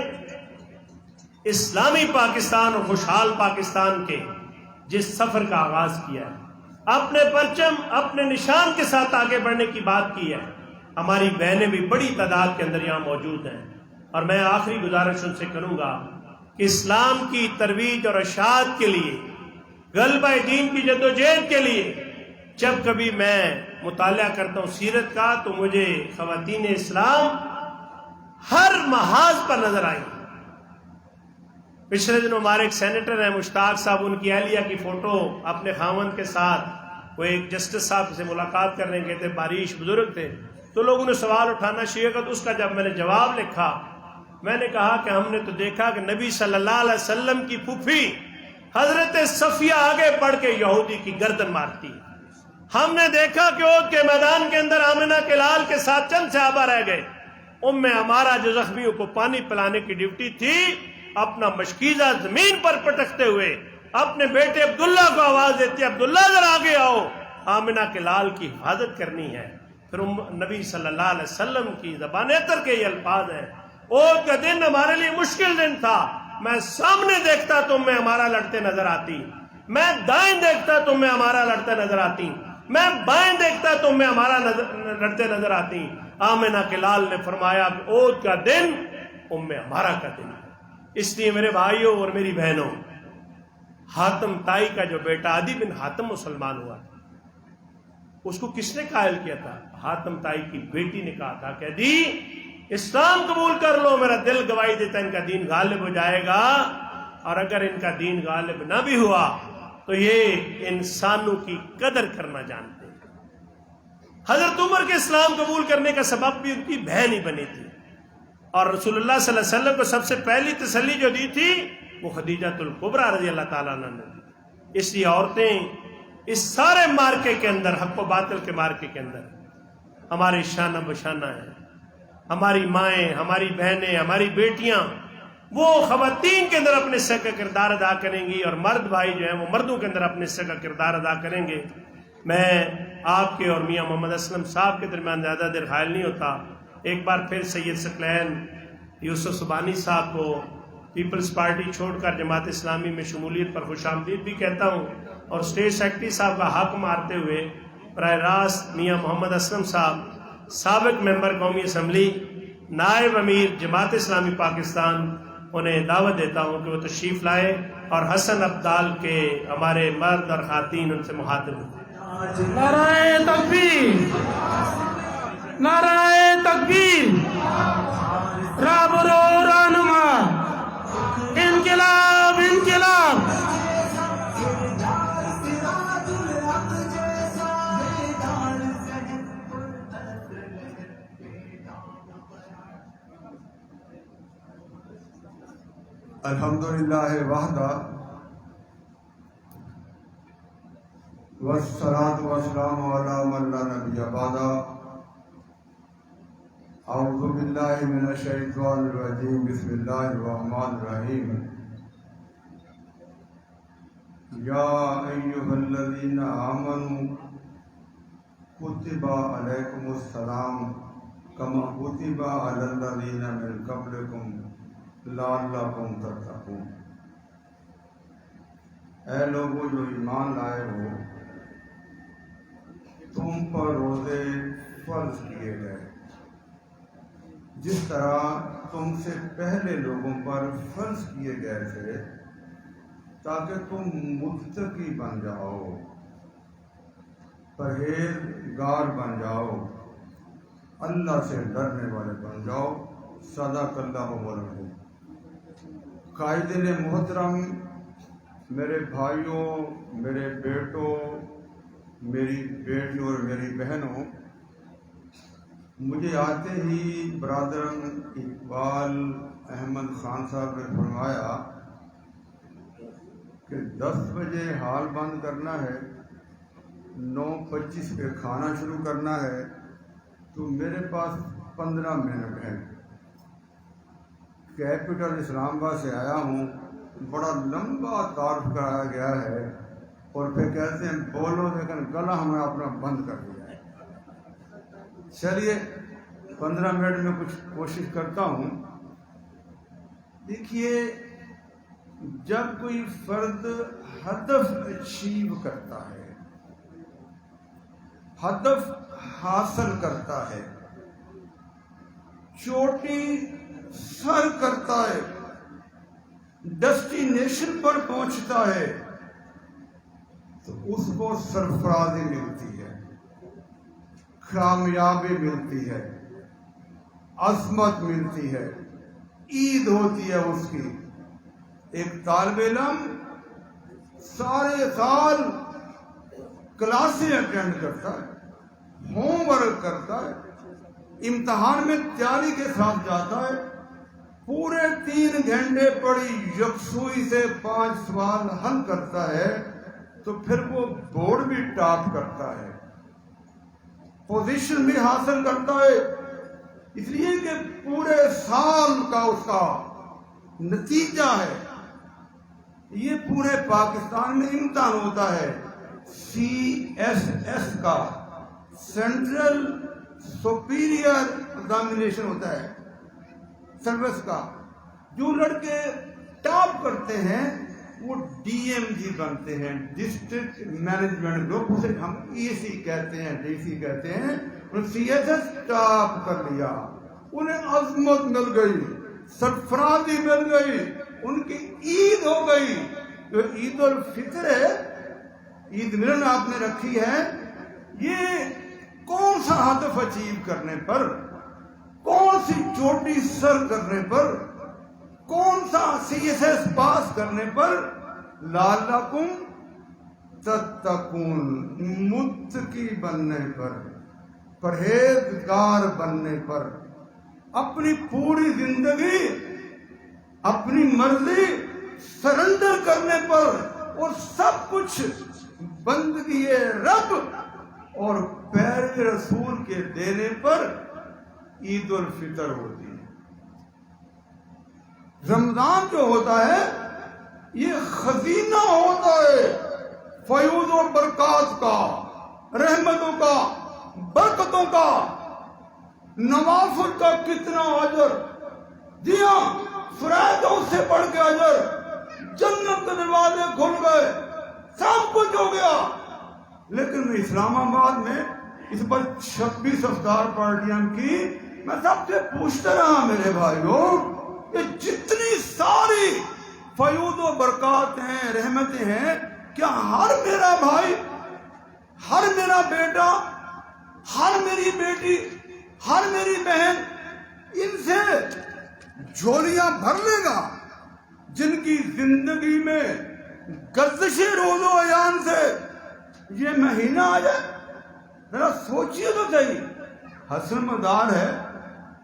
اسلامی پاکستان اور خوشحال پاکستان کے جس سفر کا آغاز کیا ہے، اپنے پرچم اپنے نشان کے ساتھ آگے بڑھنے کی بات کی ہے۔ ہماری بہنیں بھی بڑی تعداد کے اندر یہاں موجود ہیں، اور میں آخری گزارش ان سے کروں گا کہ اسلام کی ترویج اور اشاعت کے لیے، غلبہ دین کی جدوجہد کے لیے جب کبھی میں مطالعہ کرتا ہوں سیرت کا، تو مجھے خواتین اسلام ہر محاذ پر نظر آئی۔ پچھلے دنوں ہمارے ایک سینیٹر ہیں مشتاق صاحب، ان کی اہلیہ کی فوٹو اپنے خاوند کے ساتھ، وہ ایک جسٹس صاحب سے ملاقات کرنے گئے تھے، بارش بزرگ تھے، تو لوگوں نے سوال اٹھانا شروع کیا۔ تو اس کا جب میں نے جواب لکھا، میں نے کہا کہ ہم نے تو دیکھا کہ نبی صلی اللہ علیہ وسلم کی پھوپھی حضرت صفیہ آگے بڑھ کے یہودی کی گردن مارتی، ہم نے دیکھا کہ احد کے میدان کے اندر آمنہ کے لال کے ساتھ چند صحابہ رہ گئے، ہمارا جو زخمیوں کو پانی پلانے کی ڈیوٹی تھی، اپنا مشکیزہ زمین پر پٹکتے ہوئے اپنے بیٹے عبداللہ کو آواز دیتی، عبداللہ ذرا آگے آؤ، آمنہ کے لال کی حفاظت کرنی ہے۔ پھر نبی صلی اللہ علیہ وسلم کی زبان اطہر کے یہ الفاظ ہیں، احد کا دن ہمارے لیے مشکل دن تھا، میں سامنے دیکھتا تم میں ہمارا لڑتے نظر آتی، میں دائیں دیکھتا تم میں ہمارا لڑتے نظر آتی، میں بائیں دیکھتا تم میں ہمارا لڑتے نظر آتی۔ آمنہ کے لال نے فرمایا کہ احد کا دن ہمارا کا دن ہے۔ اس لیے میرے بھائیوں اور میری بہنوں، حاتم تائی کا جو بیٹا عدی بن حاتم مسلمان ہوا تھا، اس کو کس نے قائل کیا تھا؟ حاتم تائی کی بیٹی نے کہا تھا کہ عدی اسلام قبول کر لو، میرا دل گواہی دیتا ہے ان کا دین غالب ہو جائے گا، اور اگر ان کا دین غالب نہ بھی ہوا تو یہ انسانوں کی قدر کرنا جانتے ہیں۔ حضرت عمر کے اسلام قبول کرنے کا سبب بھی ان کی بہن ہی بنی تھی، اور رسول اللہ صلی اللہ علیہ وسلم کو سب سے پہلی تسلی جو دی تھی وہ خدیجۃ الکبریٰ رضی اللہ تعالیٰ عنہ نے دی۔ اس لیے عورتیں اس سارے مارکے کے اندر، حق و باطل کے مارکے کے اندر ہمارے شانہ بشانہ ہیں۔ ہماری مائیں، ہماری بہنیں، ہماری بیٹیاں وہ خواتین کے اندر اپنے حصے کا کردار ادا کریں گی، اور مرد بھائی جو ہیں وہ مردوں کے اندر اپنے حصے کا کردار ادا کریں گے۔ میں آپ کے اور میاں محمد اسلم صاحب کے درمیان زیادہ دیر حائل نہیں ہوتا۔ ایک بار پھر سید ثقلین یوسف سبحانی صاحب کو پیپلز پارٹی چھوڑ کر جماعت اسلامی میں شمولیت پر خوش آمدید بھی کہتا ہوں، اور اسٹیٹ سیکرٹری صاحب کا حق مارتے ہوئے براہ راست میاں محمد اسلم صاحب، سابق ممبر قومی اسمبلی، نائب امیر جماعت اسلامی پاکستان، انہیں دعوت دیتا ہوں کہ وہ تشریف لائے اور حسن ابدال کے ہمارے مرد اور خواتین ان سے مخاطب ہوں۔ نعرہ تکبیر، نعرہ تکبیر، رابرو رہنما، انقلاب انقلاب۔ الحمدللہ وحدہ والصلاة والسلام علی من لا نبی بعدہ۔ اعوذ باللہ من الشیطان الرجیم، بسم اللہ الرحمن الرحیم۔ یا ایہا الذین آمنوا کتب علیکم السلام کما کتب علی الذین من قبلکم لعلکم تتقون۔ اے لوگوں جو ایمان لائے ہو، تم پر روزے فرض کیے گئے جس طرح تم سے پہلے لوگوں پر فرض کیے گئے تھے، تاکہ تم متقی بن جاؤ، پرہیزگار بن جاؤ، اللہ سے ڈرنے والے بن جاؤ۔ صدق اللہ مولانا۔ قائدین محترم، میرے بھائیوں، میرے بیٹوں، میری بیٹیوں اور میری بہنوں، مجھے آتے ہی برادرم اقبال احمد خان صاحب نے فرمایا کہ 10 بجے ہال بند کرنا ہے 9:25 پہ کھانا شروع کرنا ہے تو میرے پاس 15 منٹ ہیں. کیپٹل اسلام آباد سے آیا ہوں, بڑا لمبا تعارف کرایا گیا ہے اور پھر کہتے ہیں بولو, لیکن گلا ہم نے اپنا بند کر دیا ہے. چلیے 15 منٹ میں کچھ کوشش کرتا ہوں. دیکھیے, جب کوئی فرد ہدف اچیو کرتا ہے, ہدف حاصل کرتا ہے, چوٹی سر کرتا ہے, ڈیسٹینیشن پر پہنچتا ہے, تو اس کو سرفرازی ملتی ہے, کامیابی ملتی ہے, عظمت ملتی ہے, عید ہوتی ہے اس کی. ایک طالب علم سارے سال کلاسیں اٹینڈ کرتا ہے, ہوم ورک کرتا ہے, امتحان میں تیاری کے ساتھ جاتا ہے, پورے 3 گھنٹے پڑی یکسوئی سے 5 سوال حل کرتا ہے, تو پھر وہ بورڈ بھی ٹاپ کرتا ہے, پوزیشن بھی حاصل کرتا ہے, اس لیے کہ پورے سال کا اس کا نتیجہ ہے. یہ پورے پاکستان میں امتحان ہوتا ہے, CSS کا, سینٹرل سپیریئر ایگزامینیشن ہوتا ہے سروس کا. جو لڑکے ٹاپ کرتے ہیں وہ DMG بنتے ہیں, ڈسٹرکٹ مینجمنٹ گروپ, اسے ہم EC کہتے ہیں, DC کہتے ہیں. CSS ٹاپ کر لیا, انہیں عظمت مل گئی, سرفرازی مل گئی, ان کی عید ہو گئی. جو عید الفطر ہے, عید ملن آپ نے رکھی ہے, یہ کون سا ہدف اچیو کرنے پر, کون سی چوٹی سر کرنے پر, کون سا CSS پاس کرنے پر, لعلکم تتقون, متقی بننے پر, پرہیزگار بننے پر, اپنی پوری زندگی اپنی مرضی سرنڈر کرنے پر اور سب کچھ بندگی رب اور پیارے رسول کے دینے پر عید الفطر ہوتی ہے. رمضان جو ہوتا ہے یہ خزینہ ہوتا ہے فیوض و برکات کا, رحمتوں کا, برکتوں کا, نوافل کا. کتنا اجر دیا, فرائضوں سے بڑھ کے اجر, جنت کے دروازے کھل گئے, سب کچھ ہو گیا. لیکن اسلام آباد میں اس پر 26 افطار پارٹیاں کی. میں سب سے پوچھتا رہا میرے بھائیوں, یہ جتنی ساری فیوض و برکات ہیں, رحمتیں ہیں, کیا ہر میرا بھائی, ہر میرا بیٹا, ہر میری بیٹی, ہر میری بہن ان سے جھولیاں بھر لے گا جن کی زندگی میں گردش روز و ایام سے یہ مہینہ آ جائے؟ ذرا سوچیے تو صحیح. حسن مدار ہے,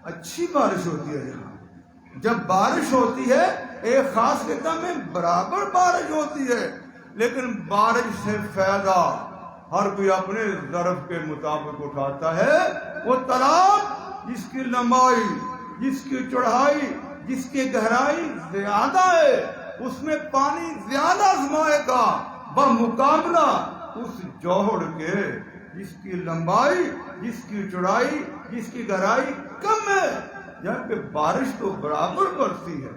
اچھی بارش ہوتی ہے یہاں. جب بارش ہوتی ہے ایک خاص خطہ میں برابر بارش ہوتی ہے, لیکن بارش سے فائدہ ہر کوئی اپنے ظرف کے مطابق اٹھاتا ہے. وہ تالاب جس کی لمبائی, جس کی چوڑائی, جس کی گہرائی زیادہ ہے, اس میں پانی زیادہ سمائے گا بمقابلہ اس جوہر کے جس کی لمبائی, جس کی چوڑائی, جس کی گہرائی کم ہے. جبکہ بارش تو برابر برستی ہے,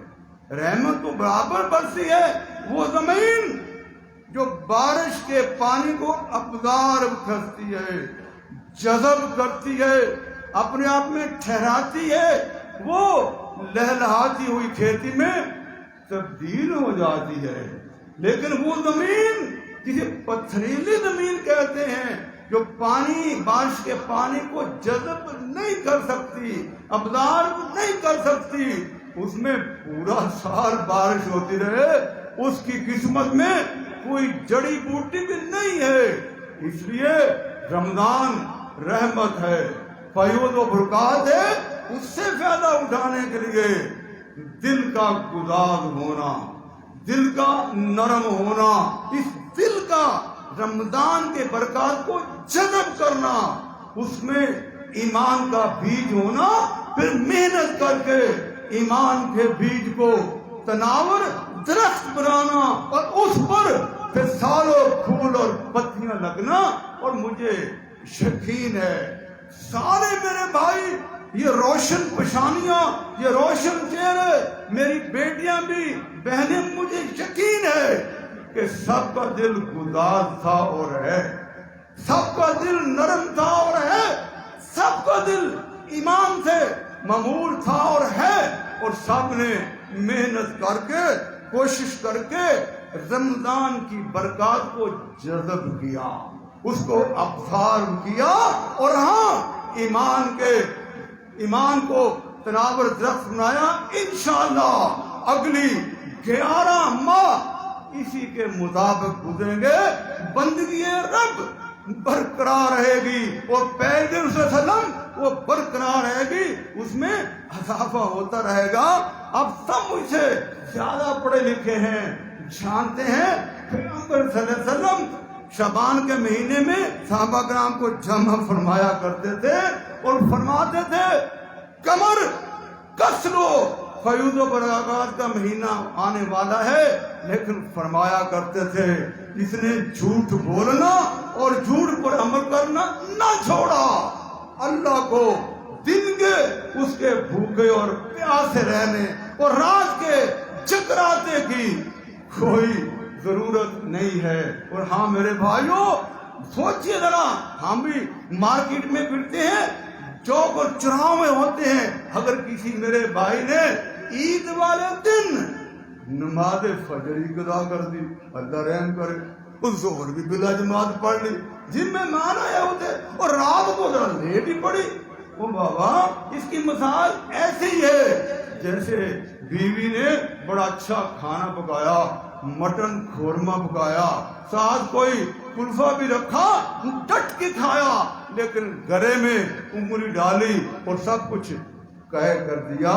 رحمت تو برابر برستی ہے. وہ زمین جو بارش کے پانی کو ابزارب کرتی ہے, جذب کرتی ہے, اپنے آپ میں ٹھہراتی ہے, وہ لہلہاتی ہوئی کھیتی میں تبدیل ہو جاتی ہے. لیکن وہ زمین جسے پتھریلی زمین کہتے ہیں, جو پانی, بارش کے پانی کو جذب نہیں کر سکتی, ابزارب نہیں کر سکتی, اس میں پورا سال بارش ہوتی رہے, اس کی قسمت میں کوئی جڑی بوٹی بھی نہیں ہے. اس لیے رمضان رحمت ہے, فیوض و برکات ہے. اس سے فائدہ اٹھانے کے لیے دل کا گداز ہونا, دل کا نرم ہونا, اس دل کا رمضان کے برکات کو جذب کرنا، اس میں ایمان کا بیج ہونا، پھر محنت کر کے ایمان کے بیج کو تناور درخت بنانا اور اس پر پھر سالوں پھول اور پتیاں لگنا. اور مجھے یقین ہے سارے میرے بھائی، یہ روشن پیشانیاں، یہ روشن چہرے، میری بیٹیاں بھی، بہنیں، مجھے یقین ہے کہ سب کا دل گداز تھا اور ہے، سب کا دل نرم تھا اور ہے، سب کا دل ایمان سے معمور تھا اور ہے، اور سب نے محنت کر کے، کوشش کر کے رمضان کی برکات کو جذب کیا، اس کو ابزارو کیا، اور ہاں ایمان کو تناور درخت بنایا. انشاءاللہ اگلی 11 ماہ اسی کے مطابق گزریں گے، بندگی رب برقرار رہے گی، اور پیغمبر صلی اللہ علیہ وسلم وہ برقرار رہے گی، اس میں اضافہ ہوتا رہے گا. اب سب مجھ سے زیادہ پڑھے لکھے ہیں، جانتے ہیں پیغمبر صلی اللہ علیہ وسلم شعبان کے مہینے میں صحابہ کرام کو جمع فرمایا کرتے تھے اور فرماتے تھے کمر کس لو، فیوض و برکات کا مہینہ آنے والا ہے. لیکن فرمایا کرتے تھے جس نے جھوٹ بولنا اور جھوٹ پر عمل کرنا نہ چھوڑا، اللہ کو دن کے اس کے بھوکے اور پیاسے رہنے اور رات کے جگراتے کی کوئی ضرورت نہیں ہے. اور ہاں میرے بھائیوں، سوچئے ذرا، ہم بھی مارکیٹ میں پھرتے ہیں، چوک اور چوراہوں میں ہوتے ہیں، اگر کسی میرے بھائی نے عید والے دن نماز فجر ہی قضا کر دی، اللہ رحم کرے، اس ظہر بھی بلا جماعت پڑھ لی، جن میں مان آئے ہوتے، اور رات کو ذرا لیٹ ہی پڑی. وہ بابا اس کی مثال ایسی ہی ہے جیسے بیوی نے بڑا اچھا کھانا پکایا، مٹن خورما پکایا، ساتھ کوئی کلفہ بھی رکھا، ڈٹ کے کھایا، لیکن گلے میں انگلی ڈالی اور سب کچھ کہہ کر دیا.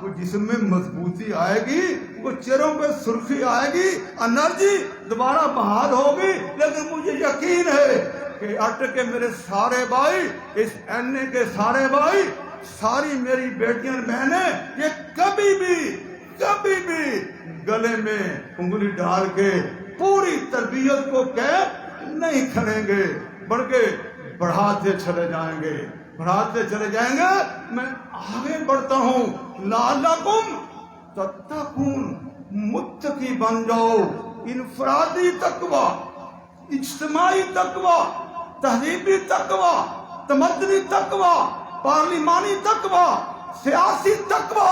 وہ جسم میں مضبوطی آئے گی، وہ چہروں پہ سرخی آئے گی، انرجی دوبارہ بحال ہوگی. لیکن مجھے یقین ہے کہ اٹ کے میرے سارے بھائی، اس این اے کے سارے بھائی، ساری میری بیٹیاں بہنیں، یہ کبھی بھی گلے میں انگلی ڈال کے پوری تربیت کو کہہ نہیں کھڑیں گے، بلکہ بڑھاتے چلے جائیں گے. میں آگے بڑھتا ہوں، لعلکم تتقون، متقی بن جاؤ. انفرادی تقوی، اجتماعی تقوی، تہذیبی تقوی، تمدنی تقوی، پارلیمانی تقوی، سیاسی تقوی،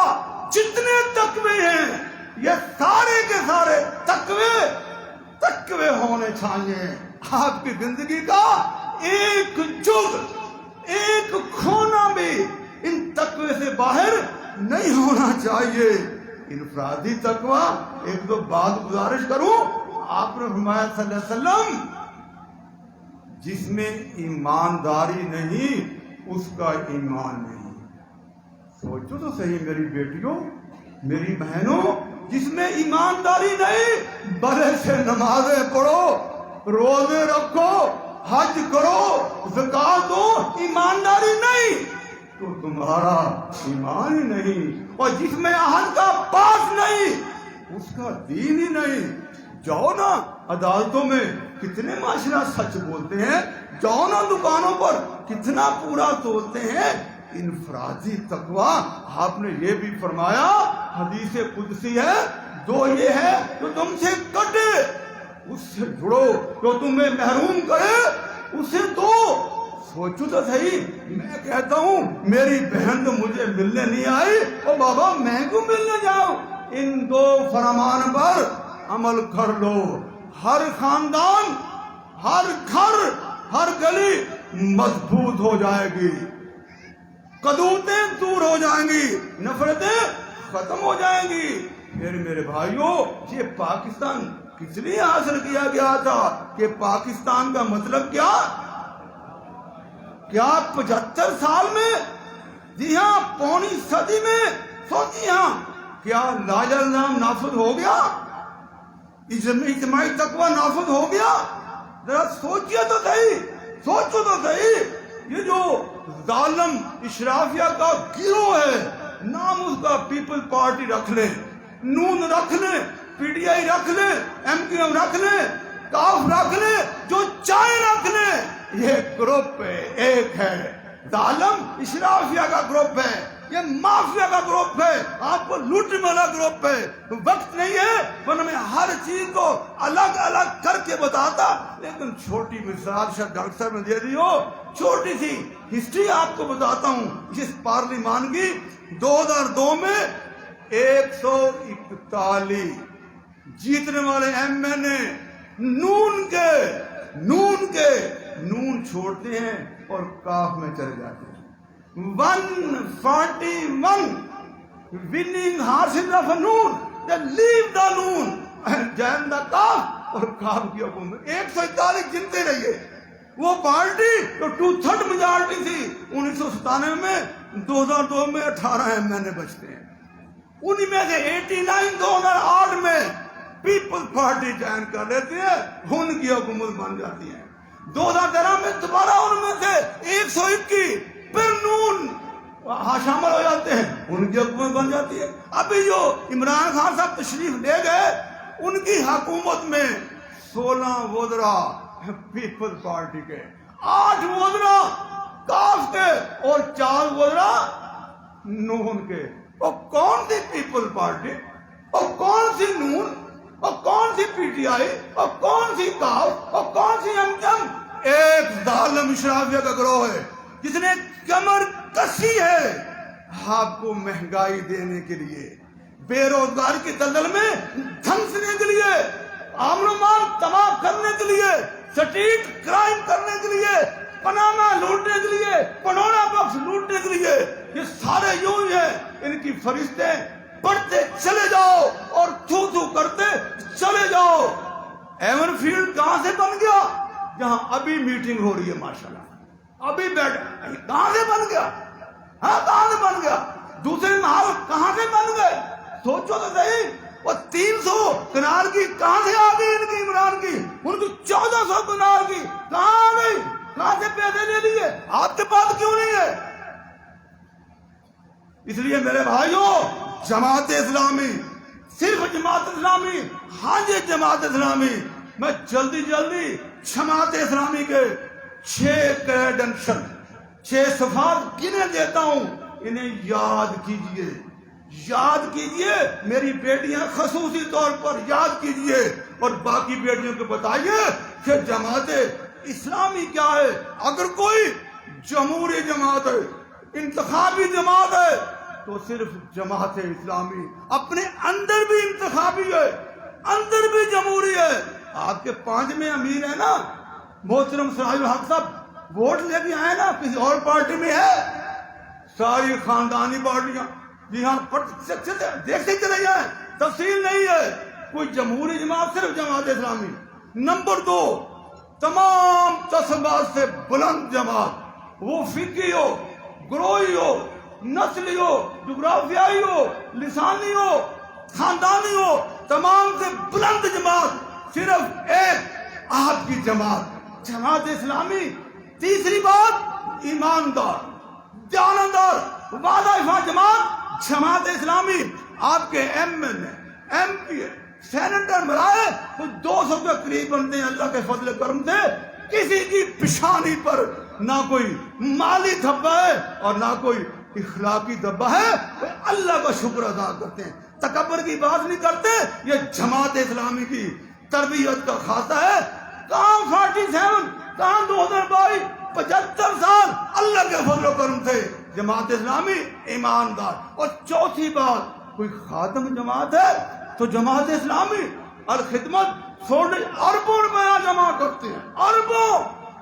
جتنے تقوی ہیں یہ سارے کے سارے تقوی ہونے چاہیے. آپ کی زندگی کا ایک جز، ایک کھونا بھی ان تقوی سے باہر نہیں ہونا چاہیے. انفرادی تقوی، ایک دو بات گزارش کروں، آپ نے فرمایا صلی اللہ علیہ وسلم جس میں ایمانداری نہیں اس کا ایمان نہیں. سوچو تو صحیح میری بیٹیوں، میری بہنوں، جس میں ایمانداری نہیں، بڑے سے نمازیں پڑھو، روزے رکھو، حج کرو، زکات دو، ایمانداری نہیں تو تمہارا ایمان ہی نہیں. اور جس میں عہد کا پاس نہیں اس کا دین ہی نہیں. جاؤ نا عدالتوں میں کتنے معاشرہ سچ بولتے ہیں، جاؤ نا دکانوں پر کتنا پورا تولتے ہیں. انفرادی تقوی، آپ نے یہ بھی فرمایا، حدیث قدسی ہے، دو یہ ہے جو تم سے کٹے اس سے جڑو، جو تمہیں محروم کرے اسے دو. سوچو تو صحیح، میں کہتا ہوں میری بہن تو مجھے ملنے نہیں آئی، اور بابا میں کیوں ملنے جاؤں. ان دو فرمان پر عمل کر لو، ہر خاندان، ہر گھر، ہر گلی مضبوط ہو جائے گی، قدوتیں دور ہو جائیں گی، نفرتیں ختم ہو جائیں گی. پھر میرے بھائیوں، یہ پاکستان کس لیے حاصل کیا گیا تھا؟ کہ پاکستان کا مطلب کیا 75 سال میں، جی ہاں پونی صدی میں، سوچیے ہاں، کیا لا الہ الا اللہ نافذ ہو گیا؟ اجتماعی تقوی نافذ ہو گیا؟ ذرا سوچیے تو صحیح، سوچو تو صحیح، یہ جو ظالم اشرافیہ کا گروہ ہے، نام اس کا پیپل پارٹی رکھ لیں، نون رکھ لیں، پی ٹی آئی رکھ لیں، ایم کیو ایم رکھ لیں، کاف رکھ لیں، جو چاہے رکھ لیں، یہ گروپ ایک ہے، ظالم اشرافیہ کا گروپ ہے، یہ مافیا کا گروپ ہے، آپ کو لوٹنے والا گروپ ہے. وقت نہیں ہے ورنہ میں ہر چیز کو الگ الگ کر کے بتاتا، لیکن چھوٹی مثال شاید ڈاکٹر صاحب نے دے دی ہو، چھوٹی سی ہسٹری آپ کو بتاتا ہوں. جس پارلیمان کی 2002 میں 141 جیتنے والے ایم این اے نون چھوڑتے ہیں اور کاف میں چلے جاتے ہیں. 141 winning حاصل آف نون، they leave the نون and join the کاف، اور کاف کی حکومت 141 جنتے رہیے. وہ پارٹی جو 2/3 میجارٹی تھی 1997 میں، 2002 میں 18 ایم این اے بچتے ہیں. انہی میں سے 89 2008 میں پیپل پارٹی جوائن کر لیتے ہیں، ان کی حکومت بن جاتی ہے. 2013 میں دوبارہ ان میں سے 121 پھر نون شامل ہو جاتے ہیں، ان کی حکومت بن جاتی ہے. ابھی جو عمران خان صاحب تشریف لے گئے، ان کی حکومت میں 16 وزراء پیپل پارٹی کے، 8 وزراء کاف کے اور 4 وزراء نون کے. اور کون سی پیپل پارٹی اور کون سی نون اور کون سی پی ٹی آئی اور کون سی کاف اور کون سی ایم کیو ایم؟ ایک ظالم اشرافیہ کا گروہ ہے جس نے کمر کسی ہے آپ کو مہنگائی دینے کے لیے، بے روزگار کی دلدل میں دھنسنے کے لیے، امن و امان تباہ کرنے کے لیے، سٹریٹ کرائم کرنے کے لیے، پناما لوٹنے کے لیے، پنونا بخش لوٹنے کے لیے. یہ سارے یوں ہی ہیں. ان کی فرشتے پڑھتے چلے جاؤ اور تھو تھو کرتے چلے جاؤ. ایون فیلڈ کہاں سے بن گیا؟ جہاں ابھی میٹنگ ہو رہی ہے ماشاءاللہ، ابھی بیٹھ کہاں سے بن گیا؟ ہاں کہاں سے بن گیا؟ دوسرے محل کہاں سے بن گئے؟ سوچو تو صحیح. وہ 300 کنال کی کہاں سے آ گئی ان کی عمران کی؟ ان کی 1400 کنال کی کہاں آ گئی؟ کہاں سے پیسے لے لیے؟ آپ کے پاس کیوں نہیں ہے؟ اس لیے میرے بھائیوں، جماعت اسلامی، صرف جماعت اسلامی، ہاں جی جماعت اسلامی. میں جلدی جماعت اسلامی کے 6 کریڈنشل 6 صفات گنے دیتا ہوں، انہیں یاد کیجئے، یاد کیجئے. میری بیٹیاں خصوصی طور پر یاد کیجئے اور باقی بیٹیوں کو بتائیے کہ جماعت اسلامی کیا ہے. اگر کوئی جمہوری جماعت ہے، انتخابی جماعت ہے، تو صرف جماعت اسلامی اپنے اندر بھی انتخابی ہے، اندر بھی جمہوری ہے. آپ کے 5ویں امیر ہیں نا محترم سراج الحق صاحب، ووٹ لے کے آئے نا، کسی اور پارٹی میں ہے؟ ساری خاندانی پارٹیاں، جی ہاں دیکھتے چلے جائیں، تفصیل نہیں ہے. کوئی جمہوری جماعت صرف جماعت اسلامی. نمبر 2، تمام تصبات سے بلند جماعت، وہ فقہی ہو، گروہی ہو، نسلی ہو، جغرافیائی ہو، لسانی ہو، خاندانی ہو، تمام سے بلند جماعت صرف ایک آپ کی جماعت، جماعت اسلامی. تیسری بات، ایماندار، دیانتدار، وعدہ وفا جماعت، جماعت اسلامی. آپ کے M N A, M P a, senator ملائے کچھ 200 کے قریب بنتے ہیں اللہ کے فضل کرم سے. کسی کی پیشانی پر نہ کوئی مالی دھبا ہے اور نہ کوئی اخلاقی دھبا ہے. اللہ کا شکر ادا کرتے ہیں، تکبر کی بات نہیں کرتے. یہ جماعت اسلامی کی تربیت کا خاصہ ہے. کہاں 47، کہاں 2022، 75 سال اللہ کے فضل و کرم سے جماعت اسلامی ایماندار. اور چوتھی بات، کوئی خاتم جماعت ہے تو جماعت اسلامی الخدمت چھوڑنے اربوں روپیہ جمع کرتے ہیں، اربوں،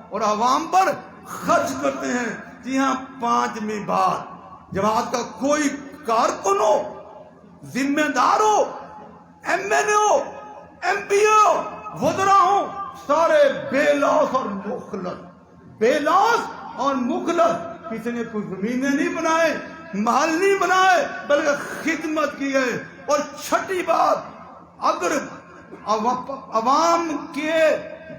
اور عوام پر خرچ کرتے ہیں. جی ہاں، 5ویں بات، جماعت کا کوئی کارکن ہو، ذمہ دار ہو، ایم این اے ہو، ایم پی ہو، وزراء ہوں، سارے بے لوث اور مخلص، بے لوث اور مخلص. کسی نے کوئی زمینیں نہیں بنائے، محل نہیں بنائے، بلکہ خدمت کی ہے. اور چھٹی بات، اگر عوام کے